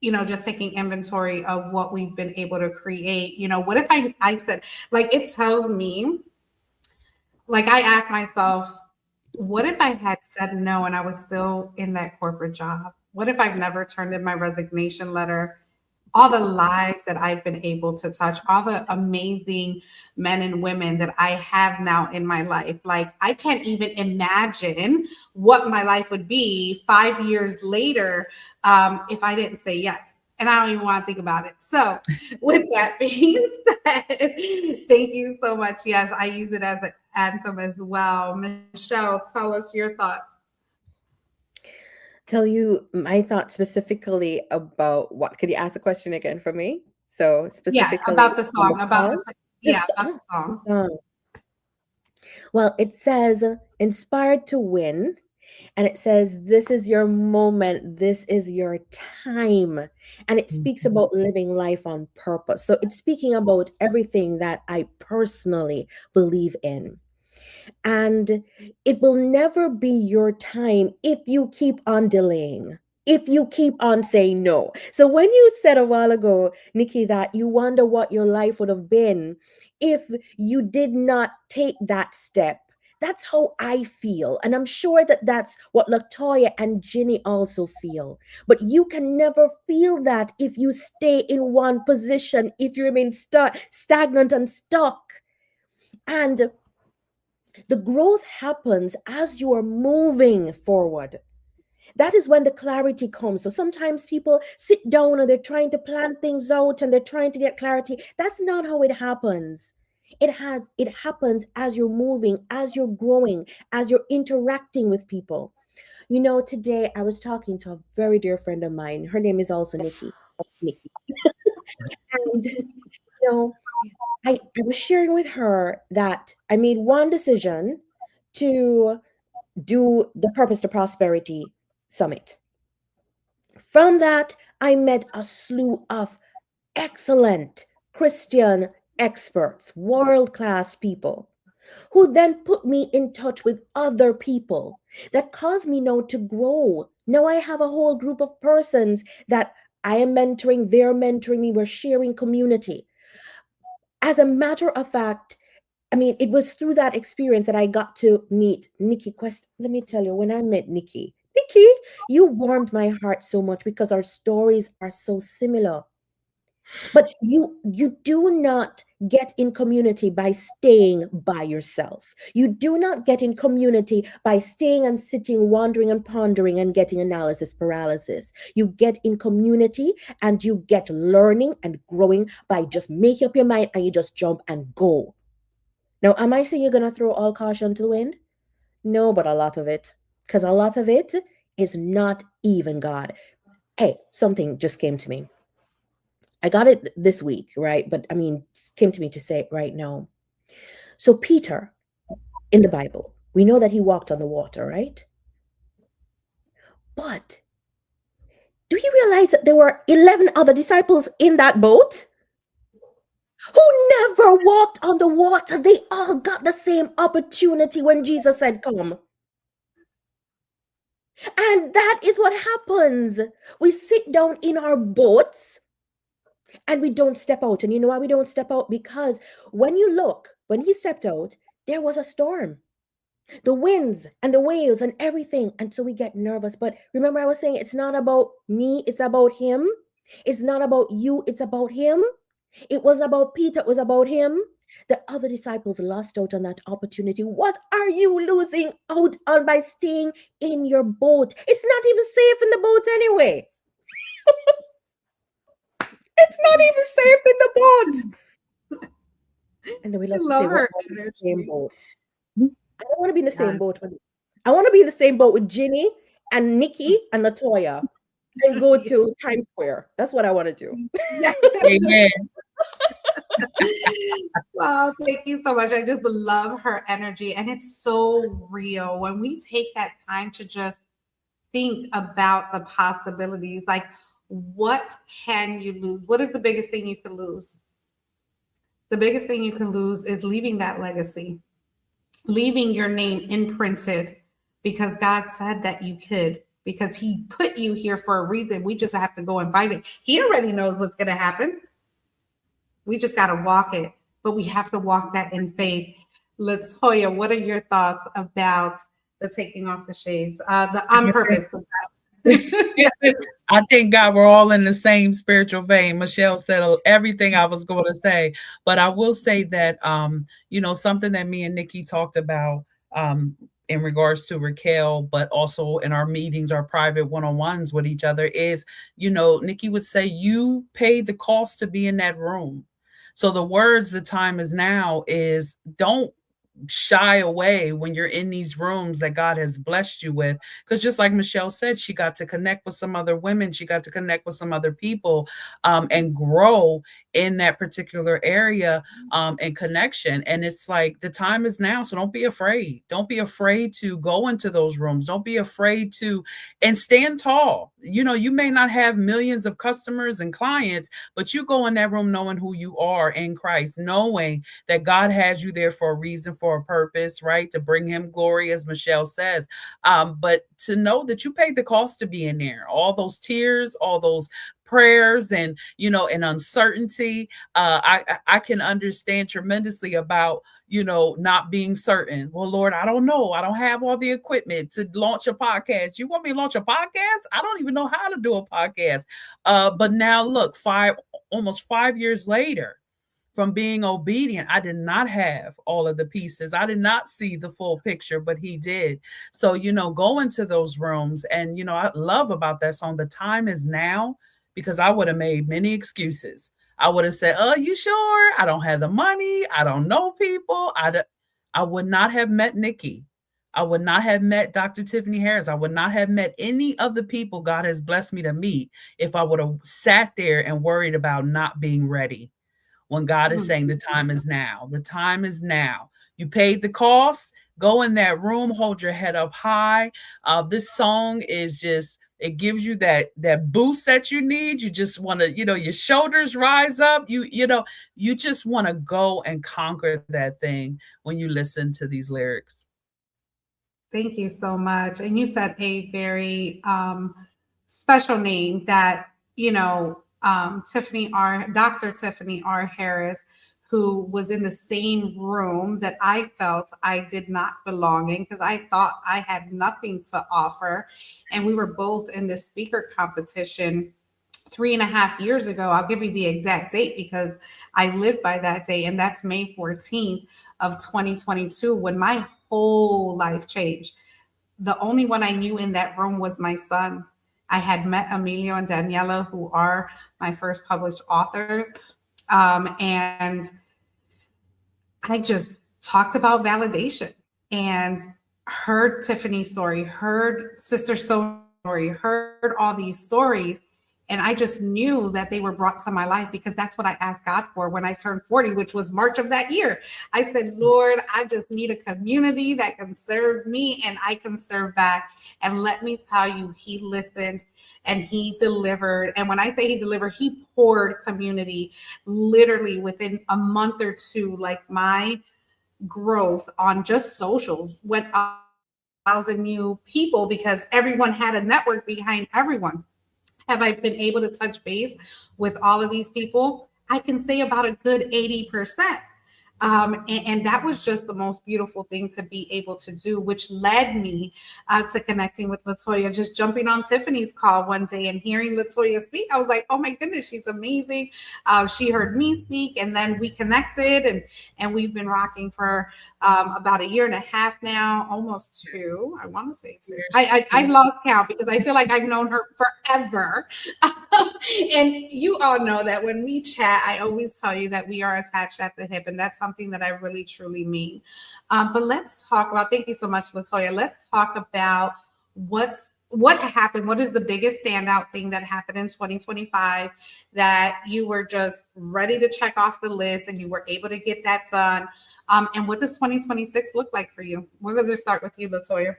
just taking inventory of what we've been able to create. What if I said, like, it tells me, like, I asked myself, what if I had said no and I was still in that corporate job? What if I've never turned in my resignation letter? All the lives that I've been able to touch, all the amazing men and women that I have now in my life. Like, I can't even imagine what my life would be 5 years later if I didn't say yes. And I don't even want to think about it. So with that being said, thank you so much. Yes, I use it as an anthem as well. Michelle, tell us your thoughts. Tell you my thoughts specifically about what? Could you ask a question again for me? So Yeah, specifically about the on song, about the, yeah, about the song. song. Well, it says inspired to win. And it says, this is your moment, this is your time. And it speaks about living life on purpose. So it's speaking about everything that I personally believe in. And it will never be your time if you keep on delaying, if you keep on saying no. So when you said a while ago, Nikki, that you wonder what your life would have been if you did not take that step, that's how I feel. And I'm sure that that's what Latoya and Ginny also feel. But you can never feel that if you stay in one position, if you remain stagnant and stuck. And the growth happens as you are moving forward. That is when the clarity comes. So sometimes people sit down and they're trying to plan things out and they're trying to get clarity. That's not how it happens. It happens as you're moving, as you're growing, as you're interacting with people. Today I was talking to a very dear friend of mine. Her name is also Nikki. Nikki. And I was sharing with her that I made one decision to do the Purpose to Prosperity Summit. From that, I met a slew of excellent Christian experts, world-class people, who then put me in touch with other people that caused me now to grow. Now I have a whole group of persons that I am mentoring, they're mentoring me, we're sharing community. As a matter of fact, it was through that experience that I got to meet Nikki Quest. Let me tell you, when I met Nikki, you warmed my heart so much because our stories are so similar. But you do not get in community by staying by yourself. You do not get in community by staying and sitting, wandering and pondering and getting analysis paralysis. You get in community and you get learning and growing by just make up your mind and you just jump and go. Now, am I saying you're going to throw all caution to the wind? No, but a lot of it. Because a lot of it is not even God. Hey, something just came to me. I got it this week, right? But came to me to say it right now. So Peter, in the Bible, we know that he walked on the water, right? But do you realize that there were 11 other disciples in that boat who never walked on the water? They all got the same opportunity when Jesus said, come. And that is what happens. We sit down in our boats and we don't step out. And you know why we don't step out? Because when you look, when he stepped out, there was a storm, the winds and the waves and everything. And so we get nervous. But remember, I was saying it's not about me, it's about him. It's not about you, it's about him. It wasn't about Peter, it was about him. The other disciples lost out on that opportunity. What are you losing out on by staying in your boat? It's not even safe in the boat anyway. It's not even safe in the boat. And then we love to love say, her what the energy. same boat? I don't want to be in the same Yes. boat with. I want to be in the same boat with Ginny and Nikki and Latoya and go to Times Square. That's what I want to do. Yes. Amen. Well, thank you so much. I just love her energy, and it's so real when we take that time to just think about the possibilities. Like, what can you lose? What is the biggest thing you can lose? The biggest thing you can lose is leaving that legacy, leaving your name imprinted, because God said that you could, because He put you here for a reason. We just have to go and find it. He already knows what's going to happen. We just got to walk it, but we have to walk that in faith. Latoya, what are your thoughts about the taking off the shades, the on purpose? I thank God we're all in the same spiritual vein. Michelle said everything I was going to say, but I will say that, something that me and Nikki talked about in regards to Raquel, but also in our meetings, our private one-on-ones with each other is, Nikki would say, you paid the cost to be in that room. So the words, the time is now, is don't shy away when you're in these rooms that God has blessed you with. Because just like Michelle said, she got to connect with some other women, she got to connect with some other people, and grow in that particular area, and connection. And it's like the time is now. So don't be afraid. Don't be afraid to go into those rooms. Don't be afraid to, and stand tall. You may not have millions of customers and clients, but you go in that room knowing who you are in Christ, knowing that God has you there for a reason, for a purpose, right? To bring him glory, as Michelle says. But to know that you paid the cost to be in there, all those tears, all those prayers, and and uncertainty. I can understand tremendously about not being certain. Well, Lord, I don't know. I don't have all the equipment to launch a podcast. You want me to launch a podcast? I don't even know how to do a podcast. But now look, almost 5 years later, from being obedient, I did not have all of the pieces. I did not see the full picture, but he did. So, go into those rooms. And, I love about that song, The Time Is Now, because I would have made many excuses. I would have said, oh, you sure? I don't have the money. I don't know people. I would not have met Nikki. I would not have met Dr. Tiffany Harris. I would not have met any of the people God has blessed me to meet if I would have sat there and worried about not being ready. When God is saying the time is now, the time is now. You paid the cost, go in that room, hold your head up high. This song is just, it gives you that boost that you need. You just want to, your shoulders rise up. You just want to go and conquer that thing when you listen to these lyrics. Thank you so much. And you said a very special name that, Dr. Tiffany R. Harris, who was in the same room that I felt I did not belong in, because I thought I had nothing to offer. And we were both in this speaker competition 3.5 years ago. I'll give you the exact date because I lived by that date. And that's May 14th of 2022, when my whole life changed. The only one I knew in that room was my son. I had met Emilio and Daniela, who are my first published authors. And I just talked about validation and heard Tiffany's story, heard Sister So's story, heard all these stories. And I just knew that they were brought to my life because that's what I asked God for when I turned 40, which was March of that year. I said, Lord, I just need a community that can serve me and I can serve back. And let me tell you, he listened and he delivered. And when I say he delivered, he poured community literally within a month or two. Like, my growth on just socials went up 1,000 new people because everyone had a network behind everyone. have I been able to touch base with all of these people? I can say about a good 80%. And that was just the most beautiful thing to be able to do, which led me to connecting with Latoya. Just jumping on Tiffany's call one day and hearing Latoya speak, I was like, oh my goodness, she's amazing. She heard me speak, and then we connected, and we've been rocking for about a year and a half now, almost two. I want to say two. I lost count because I feel like I've known her forever. And you all know that when we chat, I always tell you that we are attached at the hip, and that's something that I really truly mean. But let's talk about, thank you so much, Latoya. Let's talk about what happened. What is the biggest standout thing that happened in 2025 that you were just ready to check off the list and you were able to get that done? And what does 2026 look like for you? We're going to start with you, Latoya.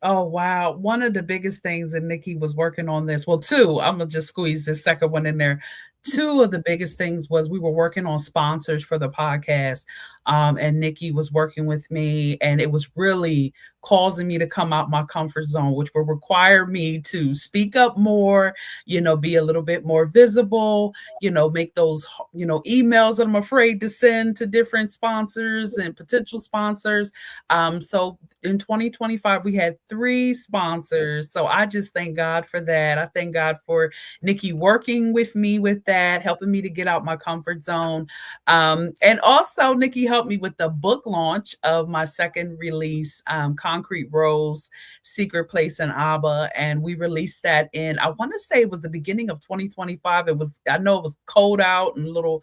Oh, wow. One of the biggest things that Nikki was working on this, well, two, I'm going to just squeeze this second one in there. Two of the biggest things was we were working on sponsors for the podcast. And Nikki was working with me, and it was really causing me to come out my comfort zone, which will require me to speak up more, be a little bit more visible, make those, emails that I'm afraid to send to different sponsors and potential sponsors. So in 2025, we had 3 sponsors. So I just thank God for that. I thank God for Nikki working with me with that, helping me to get out my comfort zone. And also Nikki helped me with the book launch of my second release, Concrete Rose, Secret Place in Abba. And we released that in, I want to say it was the beginning of 2025. I know it was cold out and a little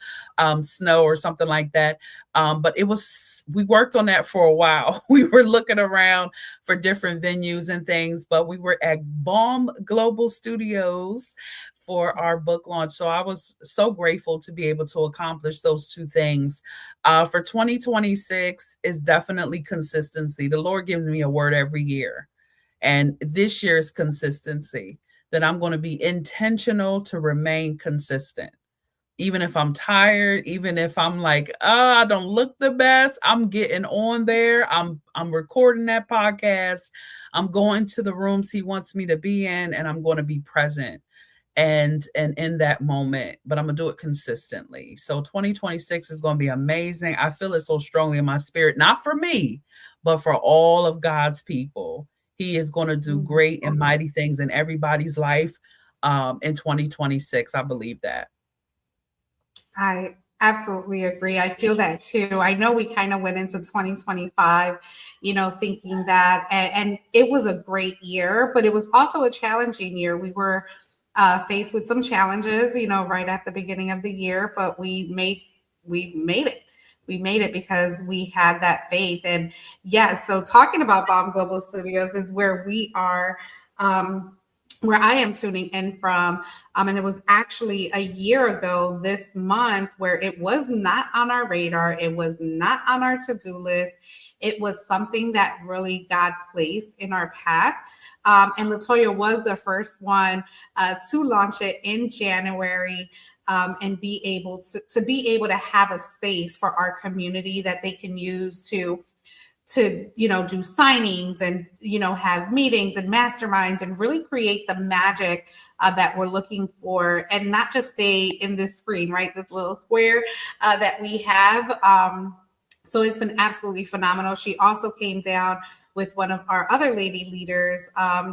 snow or something like that. But we worked on that for a while. We were looking around for different venues and things, but we were at BALM Global Studios for our book launch. So I was so grateful to be able to accomplish those 2 things. For 2026 is definitely consistency. The Lord gives me a word every year. And this year's consistency, that I'm going to be intentional to remain consistent. Even if I'm tired, even if I'm like, I don't look the best, I'm getting on there. I'm recording that podcast. I'm going to the rooms he wants me to be in, and I'm going to be present and in that moment, but I'm gonna do it consistently. So 2026 is going to be amazing. I feel it so strongly in my spirit, not for me, but for all of God's people. He is going to do great and mighty things in everybody's life in 2026. I believe that. I absolutely agree. I feel that too. I know we kind of went into 2025, thinking that, and it was a great year, but it was also a challenging year. We were faced with some challenges, right at the beginning of the year, but we made it. We made it because we had that faith. And yes, so talking about BALM Global Studios is where we are, where I am tuning in from. And it was actually a year ago this month where it was not on our radar. It was not on our to-do list. It was something that really God placed in our path. And Latoya was the first one to launch it in January, and be able to have a space for our community that they can use to do signings and have meetings and masterminds and really create the magic that we're looking for, and not just stay in this screen, right? This little square that we have. So it's been absolutely phenomenal. She also came down with one of our other lady leaders,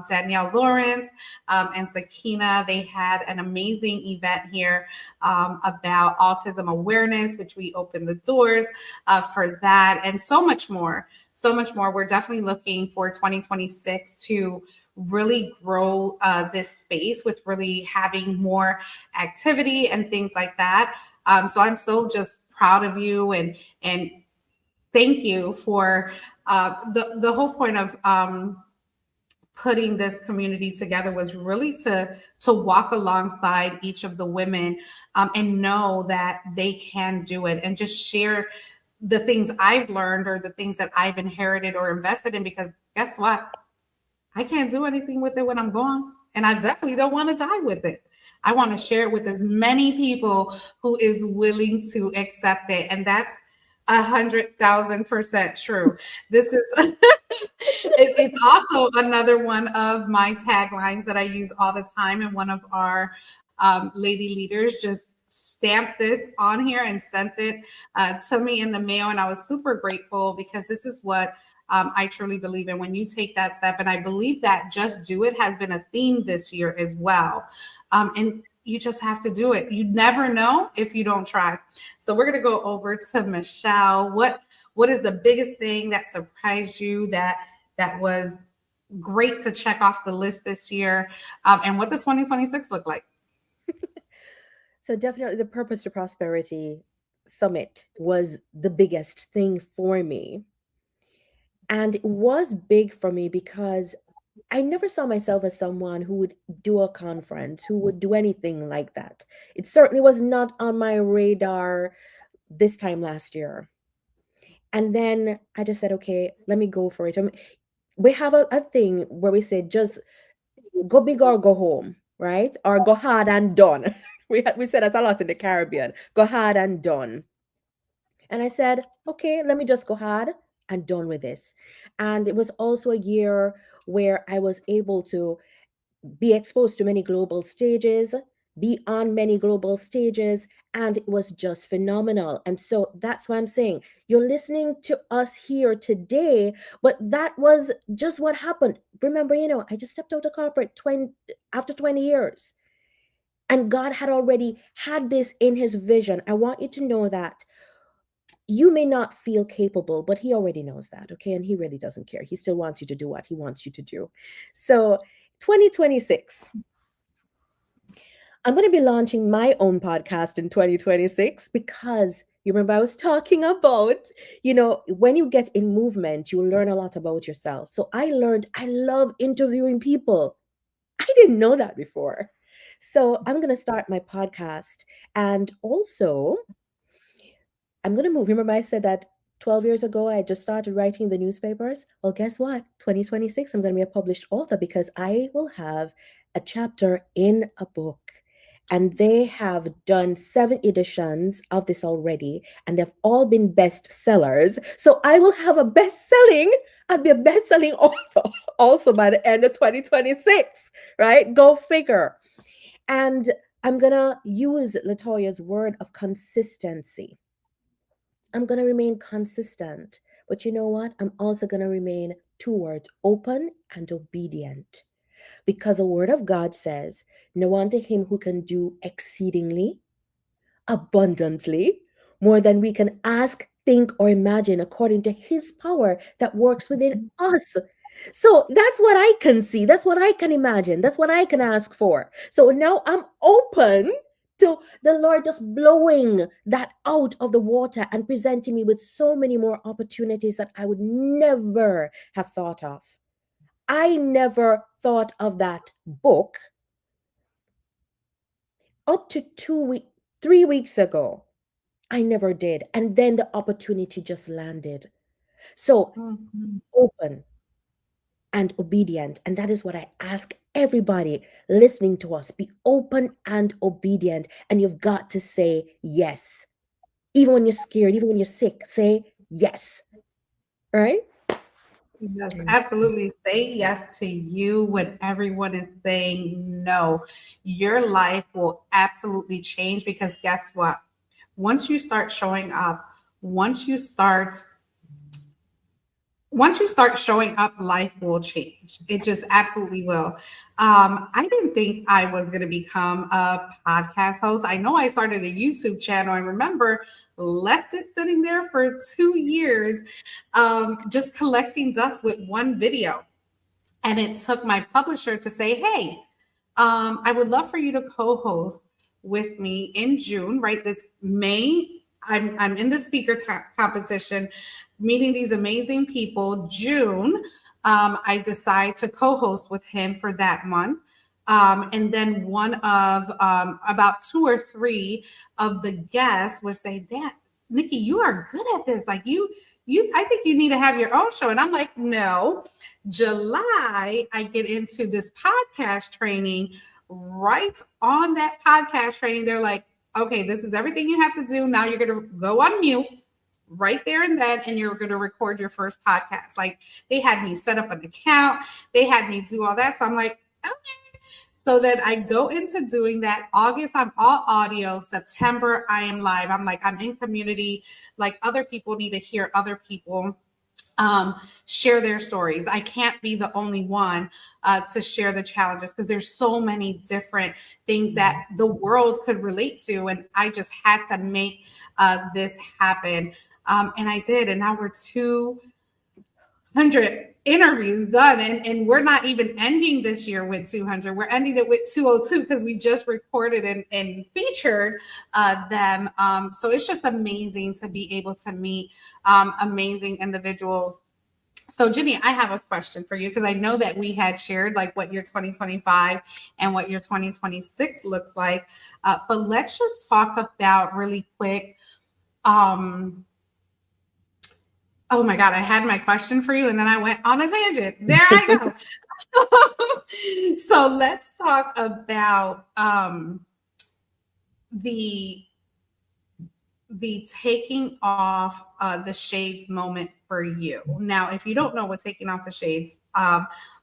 Danielle Lawrence and Sakina. They had an amazing event here about autism awareness, which we opened the doors for that, and so much more. So much more. We're definitely looking for 2026 to really grow this space with really having more activity and things like that. So I'm so just proud of you, and thank you for the whole point of putting this community together was really to walk alongside each of the women and know that they can do it, and just share the things I've learned or the things that I've inherited or invested in, because guess what? I can't do anything with it when I'm gone, and I definitely don't want to die with it. I want to share it with as many people who is willing to accept it. And that's 100,000% true. This is it's also another one of my taglines that I use all the time, and one of our lady leaders just stamped this on here and sent it to me in the mail, and I was super grateful because this is what I truly believe in. When you take that step, and I believe that just do it has been a theme this year as well, and you just have to do it. You never know if you don't try. So we're going to go over to Michelle. What is the biggest thing that surprised you that was great to check off the list this year? And what does 2026 look like? So definitely the Purpose to Prosperity Summit was the biggest thing for me. And it was big for me because I never saw myself as someone who would do a conference, who would do anything like that. It certainly was not on my radar this time last year. And then I just said, okay, let me go for it. We have a thing where we say, just go big or go home, right? Or go hard and done. We said that a lot in the Caribbean. Go hard and done. And I said, okay, let me just go hard and done with this. And it was also a year where I was able to be exposed to many global stages, be on many global stages, and it was just phenomenal. And so that's why I'm saying you're listening to us here today, but that was just what happened. Remember, I just stepped out of corporate after 20 years. And God had already had this in his vision. I want you to know that you may not feel capable, but he already knows that, okay? And he really doesn't care. He still wants you to do what he wants you to do. So 2026, I'm going to be launching my own podcast in 2026 because you remember I was talking about, when you get in movement, you learn a lot about yourself. So I learned I love interviewing people. I didn't know that before. So I'm going to start my podcast, and also I'm going to move. Remember I said that 12 years ago, I just started writing the newspapers. Well, guess what? 2026, I'm going to be a published author because I will have a chapter in a book. And they have done 7 editions of this already, and they've all been bestsellers. So I will have I'll be a best-selling author also by the end of 2026, right? Go figure. And I'm going to use Latoya's word of consistency. I'm going to remain consistent. But you know what? I'm also going to remain 2 words, open and obedient. Because the word of God says, "Now unto him who can do exceedingly, abundantly, more than we can ask, think, or imagine, according to his power that works within us." So that's what I can see. That's what I can imagine. That's what I can ask for. So now I'm open to the Lord just blowing that out of the water and presenting me with so many more opportunities that I would never have thought of. I never thought of that book up to 3 weeks ago. I never did. And then the opportunity just landed. So open and obedient. And that is what I ask everybody listening to us. Be open and obedient. And you've got to say yes. Even when you're scared, even when you're sick, say yes. All right? Yes, absolutely. Say yes to you when everyone is saying no. Your life will absolutely change because guess what? Once you start showing up, once you start showing up, life will change. It just absolutely will. I didn't think I was going to become a podcast host. I know I started a YouTube channel. I remember left it sitting there for 2 years, just collecting dust with one video. And it took my publisher to say, hey, I would love for you to co-host with me in June, right? This May, I'm in the speaker competition, meeting these amazing people. June, I decide to co-host with him for that month. And then one of about 2 or 3 of the guests would say, "Dad, Nikki, you are good at this. Like I think you need to have your own show." And I'm like, no. July, I get into this podcast training. Right on that podcast training, they're like, okay, this is everything you have to do. Now you're going to go on mute, right there and then, and you're going to record your first podcast. Like, they had me set up an account, they had me do all that. So I'm like, okay. So then I go into doing that. August, I'm all audio. September, I am live. I'm like, I'm in community. Like, other people need to hear other people share their stories. I can't be the only one to share the challenges, because there's so many different things that the world could relate to. And I just had to make this happen. And I did. And now we're 200 interviews done. And we're not even ending this year with 200. We're ending it with 202 because we just recorded and featured them. So it's just amazing to be able to meet amazing individuals. So Jenny, I have a question for you, because I know that we had shared like what your 2025 and what your 2026 looks like. But let's just talk about really quick. Oh my God, I had my question for you and then I went on a tangent. There I go. So let's talk about the taking off the shades moment for you. Now, if you don't know what Taking Off the Shades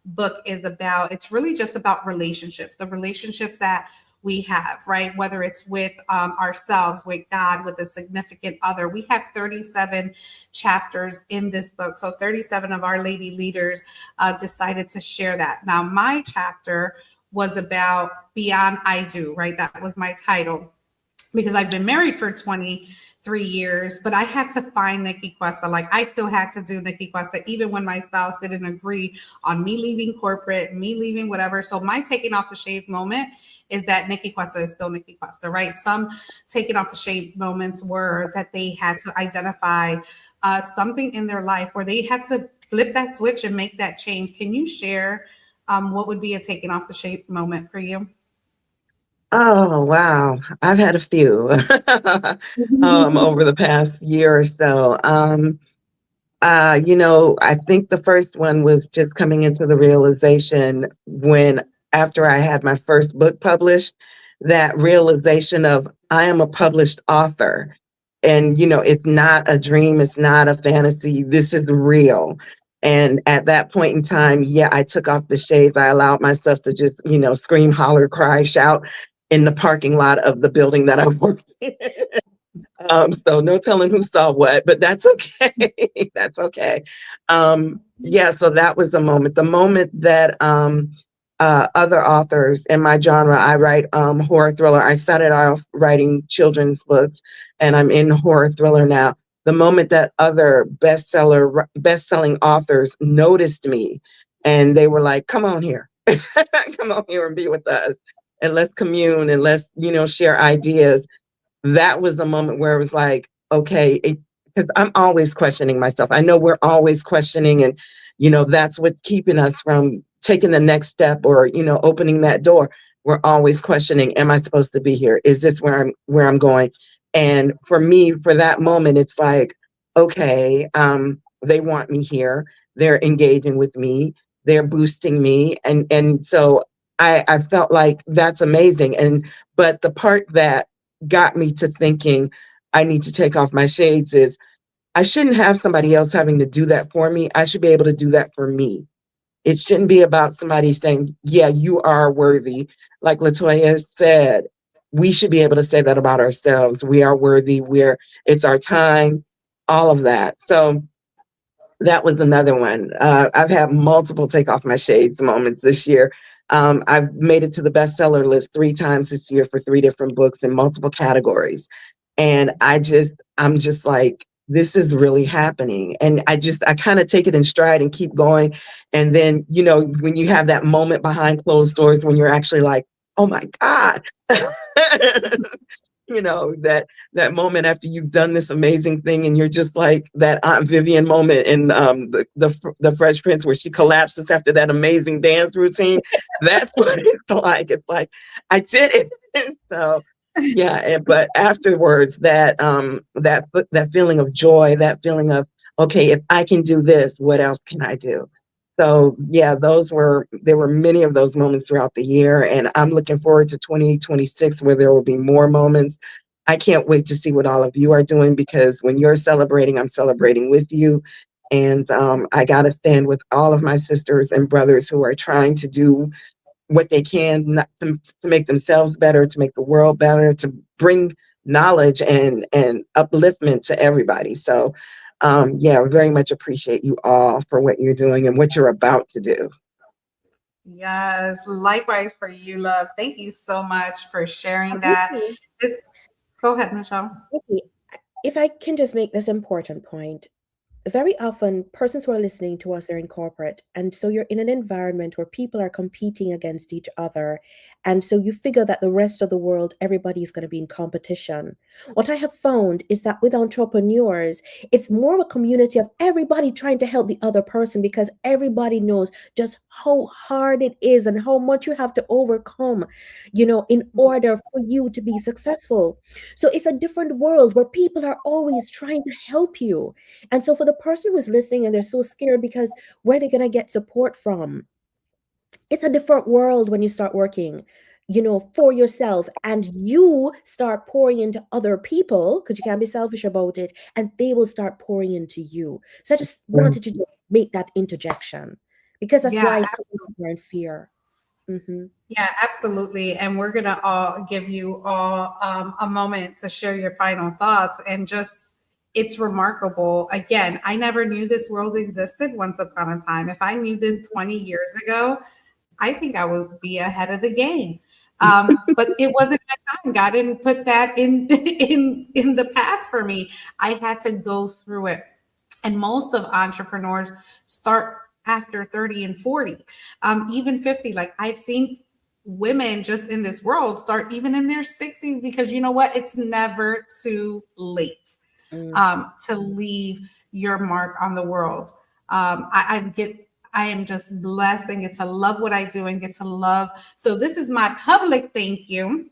book is about, it's really just about relationships, the relationships that we have, right? Whether it's with ourselves, with God, with a significant other. We have 37 chapters in this book. So 37 of our lady leaders decided to share that. Now, my chapter was about Beyond I Do, right? That was my title, because I've been married for 23 years, but I had to find Nikki Cuesta. Like, I still had to do Nikki Cuesta, even when my spouse didn't agree on me leaving corporate, me leaving whatever. So my taking off the shades moment is that Nikki Cuesta is still Nikki Cuesta, right? Some taking off the shade moments were that they had to identify something in their life where they had to flip that switch and make that change. Can you share what would be a taking off the shade moment for you? Oh, wow. I've had a few over the past year or so. I think the first one was just coming into the realization when, after I had my first book published, that realization of I am a published author. And, it's not a dream, it's not a fantasy, this is real. And at that point in time, yeah, I took off the shades. I allowed myself to just, scream, holler, cry, shout in the parking lot of the building that I worked in. So no telling who saw what, but that's okay. That's okay. Yeah, so that was the moment that other authors in my genre, I write horror thriller. I started off writing children's books, and I'm in horror thriller now. The moment that other best-selling authors noticed me, and they were like, come on here. Come on here and be with us, and let's commune, and let's, share ideas. That was a moment where it was like, okay, because I'm always questioning myself. I know we're always questioning, and, that's what's keeping us from taking the next step or, opening that door. We're always questioning, am I supposed to be here? Is this where I'm going? And for me, for that moment, it's like, okay, they want me here. They're engaging with me. They're boosting me. And so I felt like that's amazing. But the part that got me to thinking I need to take off my shades is I shouldn't have somebody else having to do that for me. I should be able to do that for me. It shouldn't be about somebody saying, yeah, you are worthy. Like LaToya said, we should be able to say that about ourselves. We are worthy. It's our time, all of that. So that was another one. I've had multiple take off my shades moments this year. I've made it to the bestseller list 3 times this year for 3 different books in multiple categories. And I'm just like, this is really happening. And I kind of take it in stride and keep going. And then, when you have that moment behind closed doors, when you're actually like, oh my God, that moment after you've done this amazing thing, and you're just like that Aunt Vivian moment in the Fresh Prince, where she collapses after that amazing dance routine. That's what it's like. It's like, I did it. So yeah, but afterwards, that feeling of joy, that feeling of, okay, if I can do this, what else can I do? So yeah, there were many of those moments throughout the year, and I'm looking forward to 2026, where there will be more moments. I can't wait to see what all of you are doing, because when you're celebrating, I'm celebrating with you. And I got to stand with all of my sisters and brothers who are trying to do what they can, not to make themselves better, to make the world better, to bring knowledge and upliftment to everybody. So yeah, very much appreciate you all for what you're doing and what you're about to do. Yes, likewise for you, love. Thank you so much for sharing that. This, go ahead, Michelle. Okay, if I can just make this important point, very often persons who are listening to us are in corporate, and so you're in an environment where people are competing against each other, and so you figure that the rest of the world, everybody's going to be in competition. What I have found is that with entrepreneurs, it's more of a community of everybody trying to help the other person, because everybody knows just how hard it is and how much you have to overcome, in order for you to be successful. So it's a different world where people are always trying to help you. And so for the person who's listening and they're so scared because where are they going to get support from? It's a different world when you start working, for yourself, and you start pouring into other people, because you can't be selfish about it, and they will start pouring into you. So I just wanted to just make that interjection, because that's why Yeah, so many people are in fear. yeah, absolutely. And we're gonna all give you all a moment to share your final thoughts. And just, it's remarkable. Again, I never knew this world existed once upon a time. If I knew this 20 years ago, I think I would be ahead of the game. But it wasn't my time. God didn't put that in in the path for me. I had to go through it. And most of entrepreneurs start after 30 and 40, even 50. Like I've seen women just in this world start even in their 60s, because you know what? It's never too late to leave your mark on the world. I am just blessed and get to love what I do and get to love. So this is my public thank you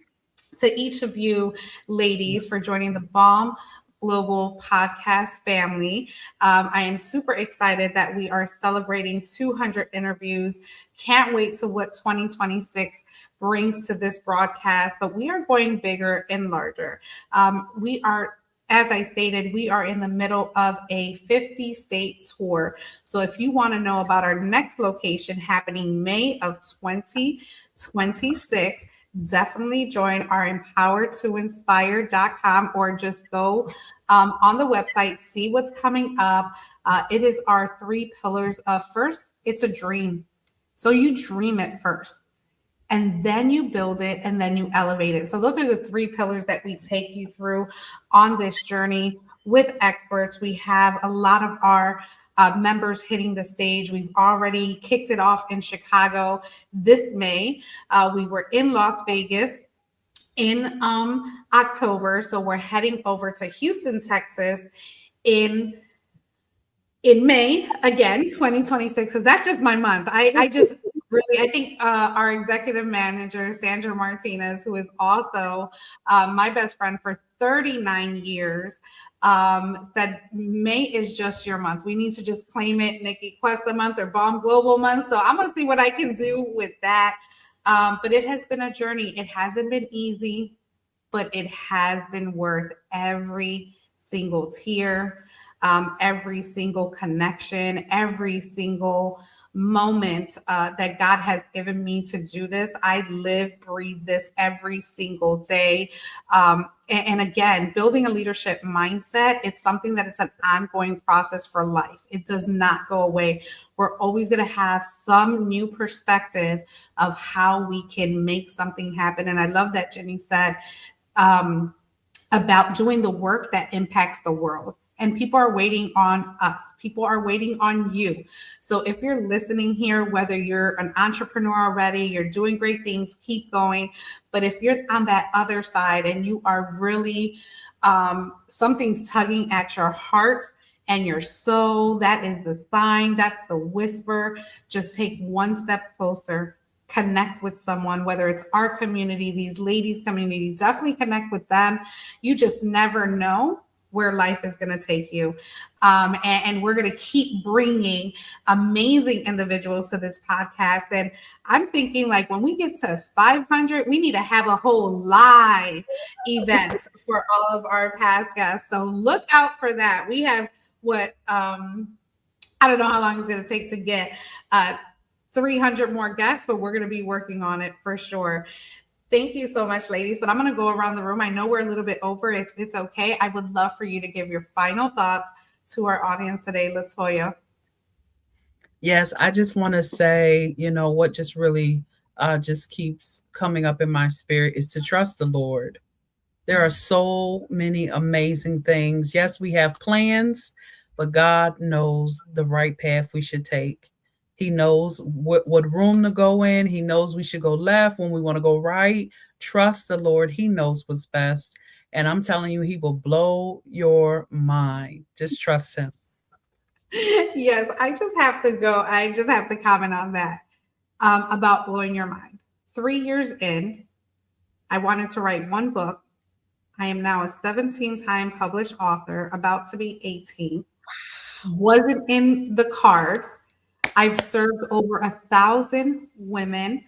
to each of you ladies for joining the BALM Global podcast family. I am super excited that we are celebrating 200 interviews. Can't wait to what 2026 brings to this broadcast, but we are going bigger and larger. We are, as I stated, we are in the middle of a 50-state tour. So if you want to know about our next location happening May of 2026, definitely join our empowered2inspire.com, or just go on the website, see what's coming up. It is our 3 pillars of first, it's a dream. So you dream it first, and then you build it, and then you elevate it. So those are the 3 pillars that we take you through on this journey with experts. We have a lot of our members hitting the stage. We've already kicked it off in Chicago this May. We were in Las Vegas in October. So we're heading over to Houston, Texas in May, again, 2026, because that's just my month. I just really, I think our executive manager, Sandra Martinez, who is also my best friend for 39 years, said May is just your month. We need to just claim it, Nikki Cuesta month or BALM Global month. So I'm going to see what I can do with that. But it has been a journey. It hasn't been easy, but it has been worth every single tear, every single connection, every single moment that God has given me to do this. I live, breathe this every single day. And again, building a leadership mindset, it's something that it's an ongoing process for life. It does not go away. We're always going to have some new perspective of how we can make something happen. And I love that Jenny said about doing the work that impacts the world. And people are waiting on us. People are waiting on you. So if you're listening here, whether you're an entrepreneur already, you're doing great things, keep going. But if you're on that other side and you are really, something's tugging at your heart and your soul, that is the sign, that's the whisper. Just take one step closer. Connect with someone, whether it's our community, these ladies community, definitely connect with them. You just never know where life is going to take you. And we're going to keep bringing amazing individuals to this podcast. And I'm thinking, like, when we get to 500, we need to have a whole live events for all of our past guests. So look out for that. We have I don't know how long it's going to take to get 300 more guests, but we're going to be working on it for sure. Thank you so much, ladies. But I'm going to go around the room. I know we're a little bit over. It's okay. I would love for you to give your final thoughts to our audience today, Latoya. Yes, I just want to say, what just really just keeps coming up in my spirit is to trust the Lord. There are so many amazing things. Yes, we have plans, but God knows the right path we should take. He knows what room to go in. He knows we should go left when we want to go right. Trust the Lord. He knows what's best. And I'm telling you, he will blow your mind. Just trust him. Yes, I just have to comment on that about blowing your mind. 3 years in, I wanted to write one book. I am now a 17-time published author, about to be 18. Wasn't in the cards. I've served over 1,000 women,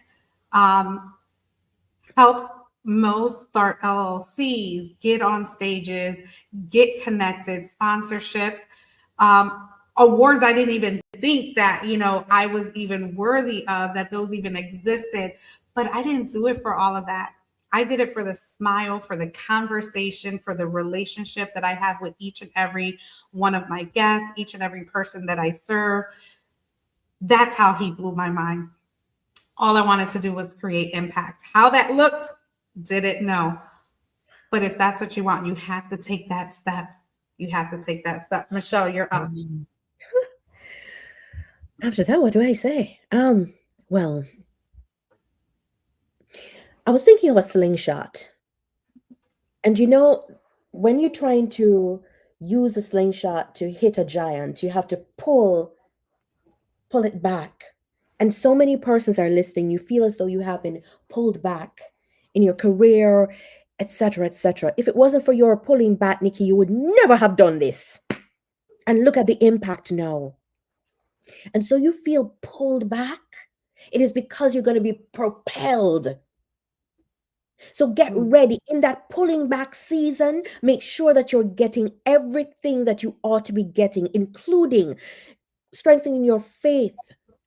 helped most start LLCs, get on stages, get connected, sponsorships, awards I didn't even think that, I was even worthy of, that those even existed. But I didn't do it for all of that. I did it for the smile, for the conversation, for the relationship that I have with each and every one of my guests, each and every person that I serve. That's how he blew my mind. All I wanted to do was create impact. How that looked, didn't know. But if that's what you want, you have to take that step. You have to take that step. Michelle, you're up. After that, what do I say? Well, I was thinking of a slingshot. And when you're trying to use a slingshot to hit a giant, you have to pull it back. And so many persons are listening. You feel as though you have been pulled back in your career, etc., etc. If it wasn't for your pulling back, Nikki, you would never have done this. And look at the impact now. And so you feel pulled back. It is because you're going to be propelled. So get ready in that pulling back season. Make sure that you're getting everything that you ought to be getting, including strengthening your faith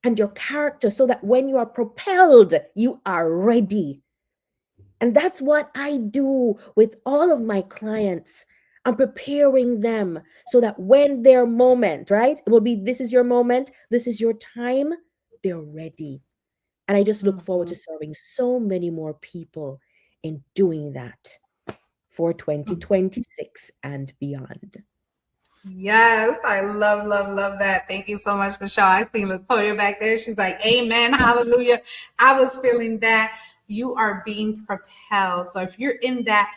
and your character, so that when you are propelled, you are ready. And that's what I do with all of my clients. I'm preparing them so that when their moment, right, it will be, this is your moment, this is your time, they're ready. And I just look forward to serving so many more people in doing that for 2026 and beyond. Yes, I love that. Thank you so much, Michelle. I see Latoya back there. She's like, amen, hallelujah. I was feeling that. You are being propelled. So if you're in that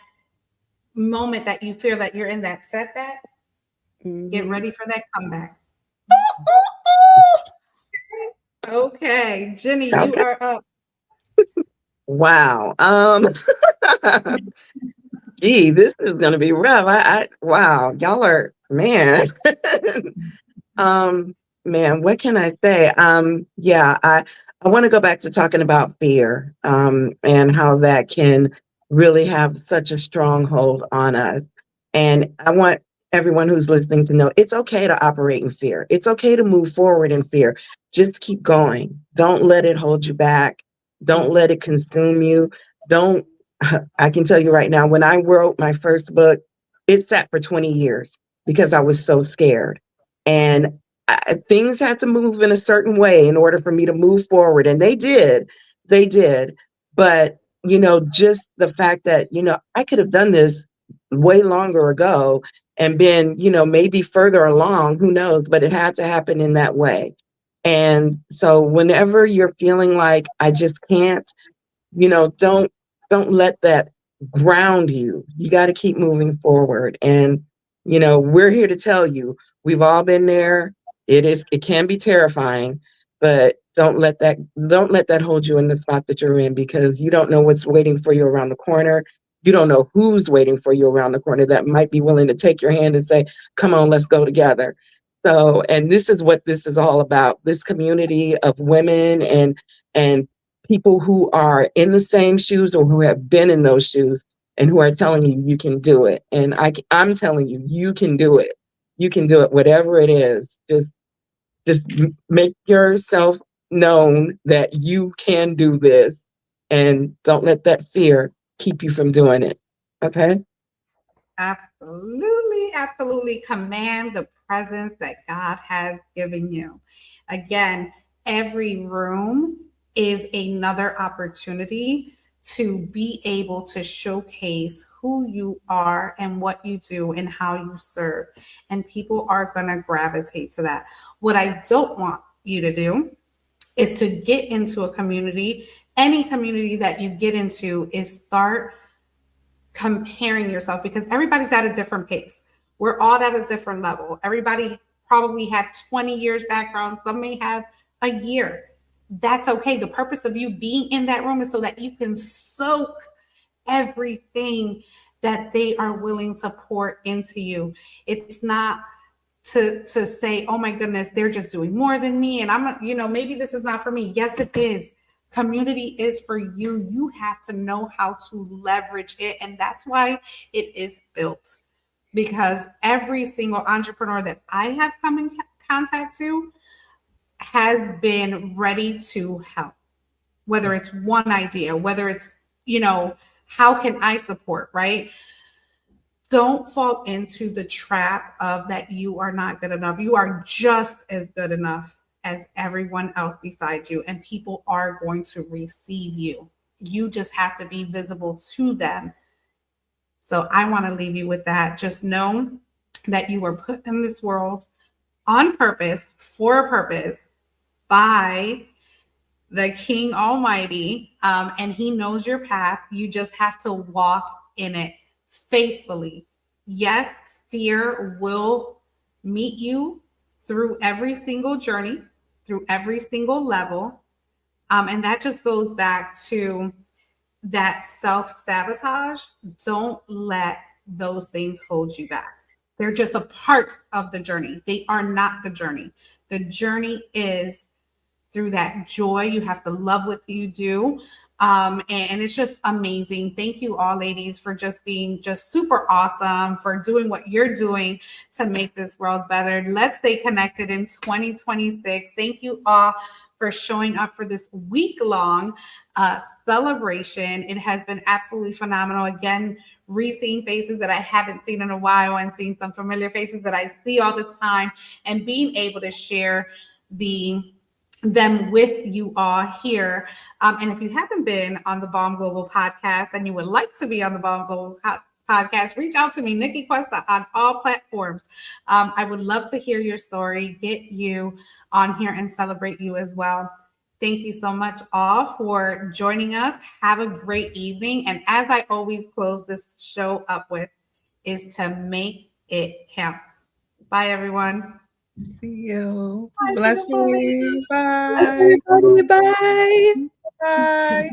moment that you feel that you're in that setback, get ready for that comeback. Okay, Jenny, you are up. Wow. Gee, this is gonna be rough. Wow, y'all are, man. Man, what can I say? Yeah, I want to go back to talking about fear, and how that can really have such a stronghold on us. And I want everyone who's listening to know it's okay to operate in fear. It's okay to move forward in fear. Just keep going. Don't let it hold you back. Don't let it consume you. I can tell you right now, when I wrote my first book, it sat for 20 years because I was so scared. And things had to move in a certain way in order for me to move forward. And they did. But, just the fact that, I could have done this way longer ago and been, maybe further along, who knows, but it had to happen in that way. And so whenever you're feeling like I just can't, don't let that ground you. You got to keep moving forward. And, we're here to tell you, we've all been there. It can be terrifying, but don't let that hold you in the spot that you're in, because you don't know what's waiting for you around the corner. you don't know who's waiting for you around the corner that might be willing to take your hand and say, come on, let's go together. So, and this is what this is all about, this community of women and people who are in the same shoes or who have been in those shoes and who are telling you you can do it. And I'm telling you, you can do it. You can do it, whatever it is. Just make yourself known that you can do this, and don't let that fear keep you from doing it. Okay? Absolutely, absolutely. Command the presence that God has given you. Again, every room is another opportunity to be able to showcase who you are and what you do and how you serve. And people are going to gravitate to that. What I don't want you to do is to get into a community. Any community that you get into is start comparing yourself, because everybody's at a different pace. We're all at a different level. Everybody probably had 20 years background. Some may have a year. That's okay. The purpose of you being in that room is so that you can soak everything that they are willing to pour into you. It's not to say, oh my goodness, they're just doing more than me. And I'm, maybe this is not for me. Yes, it is. Community is for you. You have to know how to leverage it. And that's why it is built. Because every single entrepreneur that I have come in contact to has been ready to help. Whether it's one idea, whether it's, how can I support, right? Don't fall into the trap of that you are not good enough. You are just as good enough as everyone else beside you, and people are going to receive you. You just have to be visible to them. So I want to leave you with that. Just know that you were put in this world on purpose, for a purpose, by the King Almighty, and He knows your path. You just have to walk in it faithfully. Yes, fear will meet you through every single journey, through every single level. And that just goes back to that self-sabotage. Don't let those things hold you back. They're just a part of the journey. They are not the journey. The journey is through that joy. You have to love what you do. And it's just amazing. Thank you all, ladies, for just being just super awesome, for doing what you're doing to make this world better. Let's stay connected in 2026. Thank you all for showing up for this week-long celebration. It has been absolutely phenomenal. Again, re-seeing faces that I haven't seen in a while and seeing some familiar faces that I see all the time, and being able to share them with you all here. And if you haven't been on the BALM Global podcast and you would like to be on the BALM Global podcast, reach out to me, Nikki Cuesta, on all platforms. I would love to hear your story, get you on here, and celebrate you as well. Thank you so much all for joining us. Have a great evening. And as I always close this show up with, is to make it count. Bye, everyone. See you. Bye, Blessings. Bye, Bye. everybody. Bye. Bye.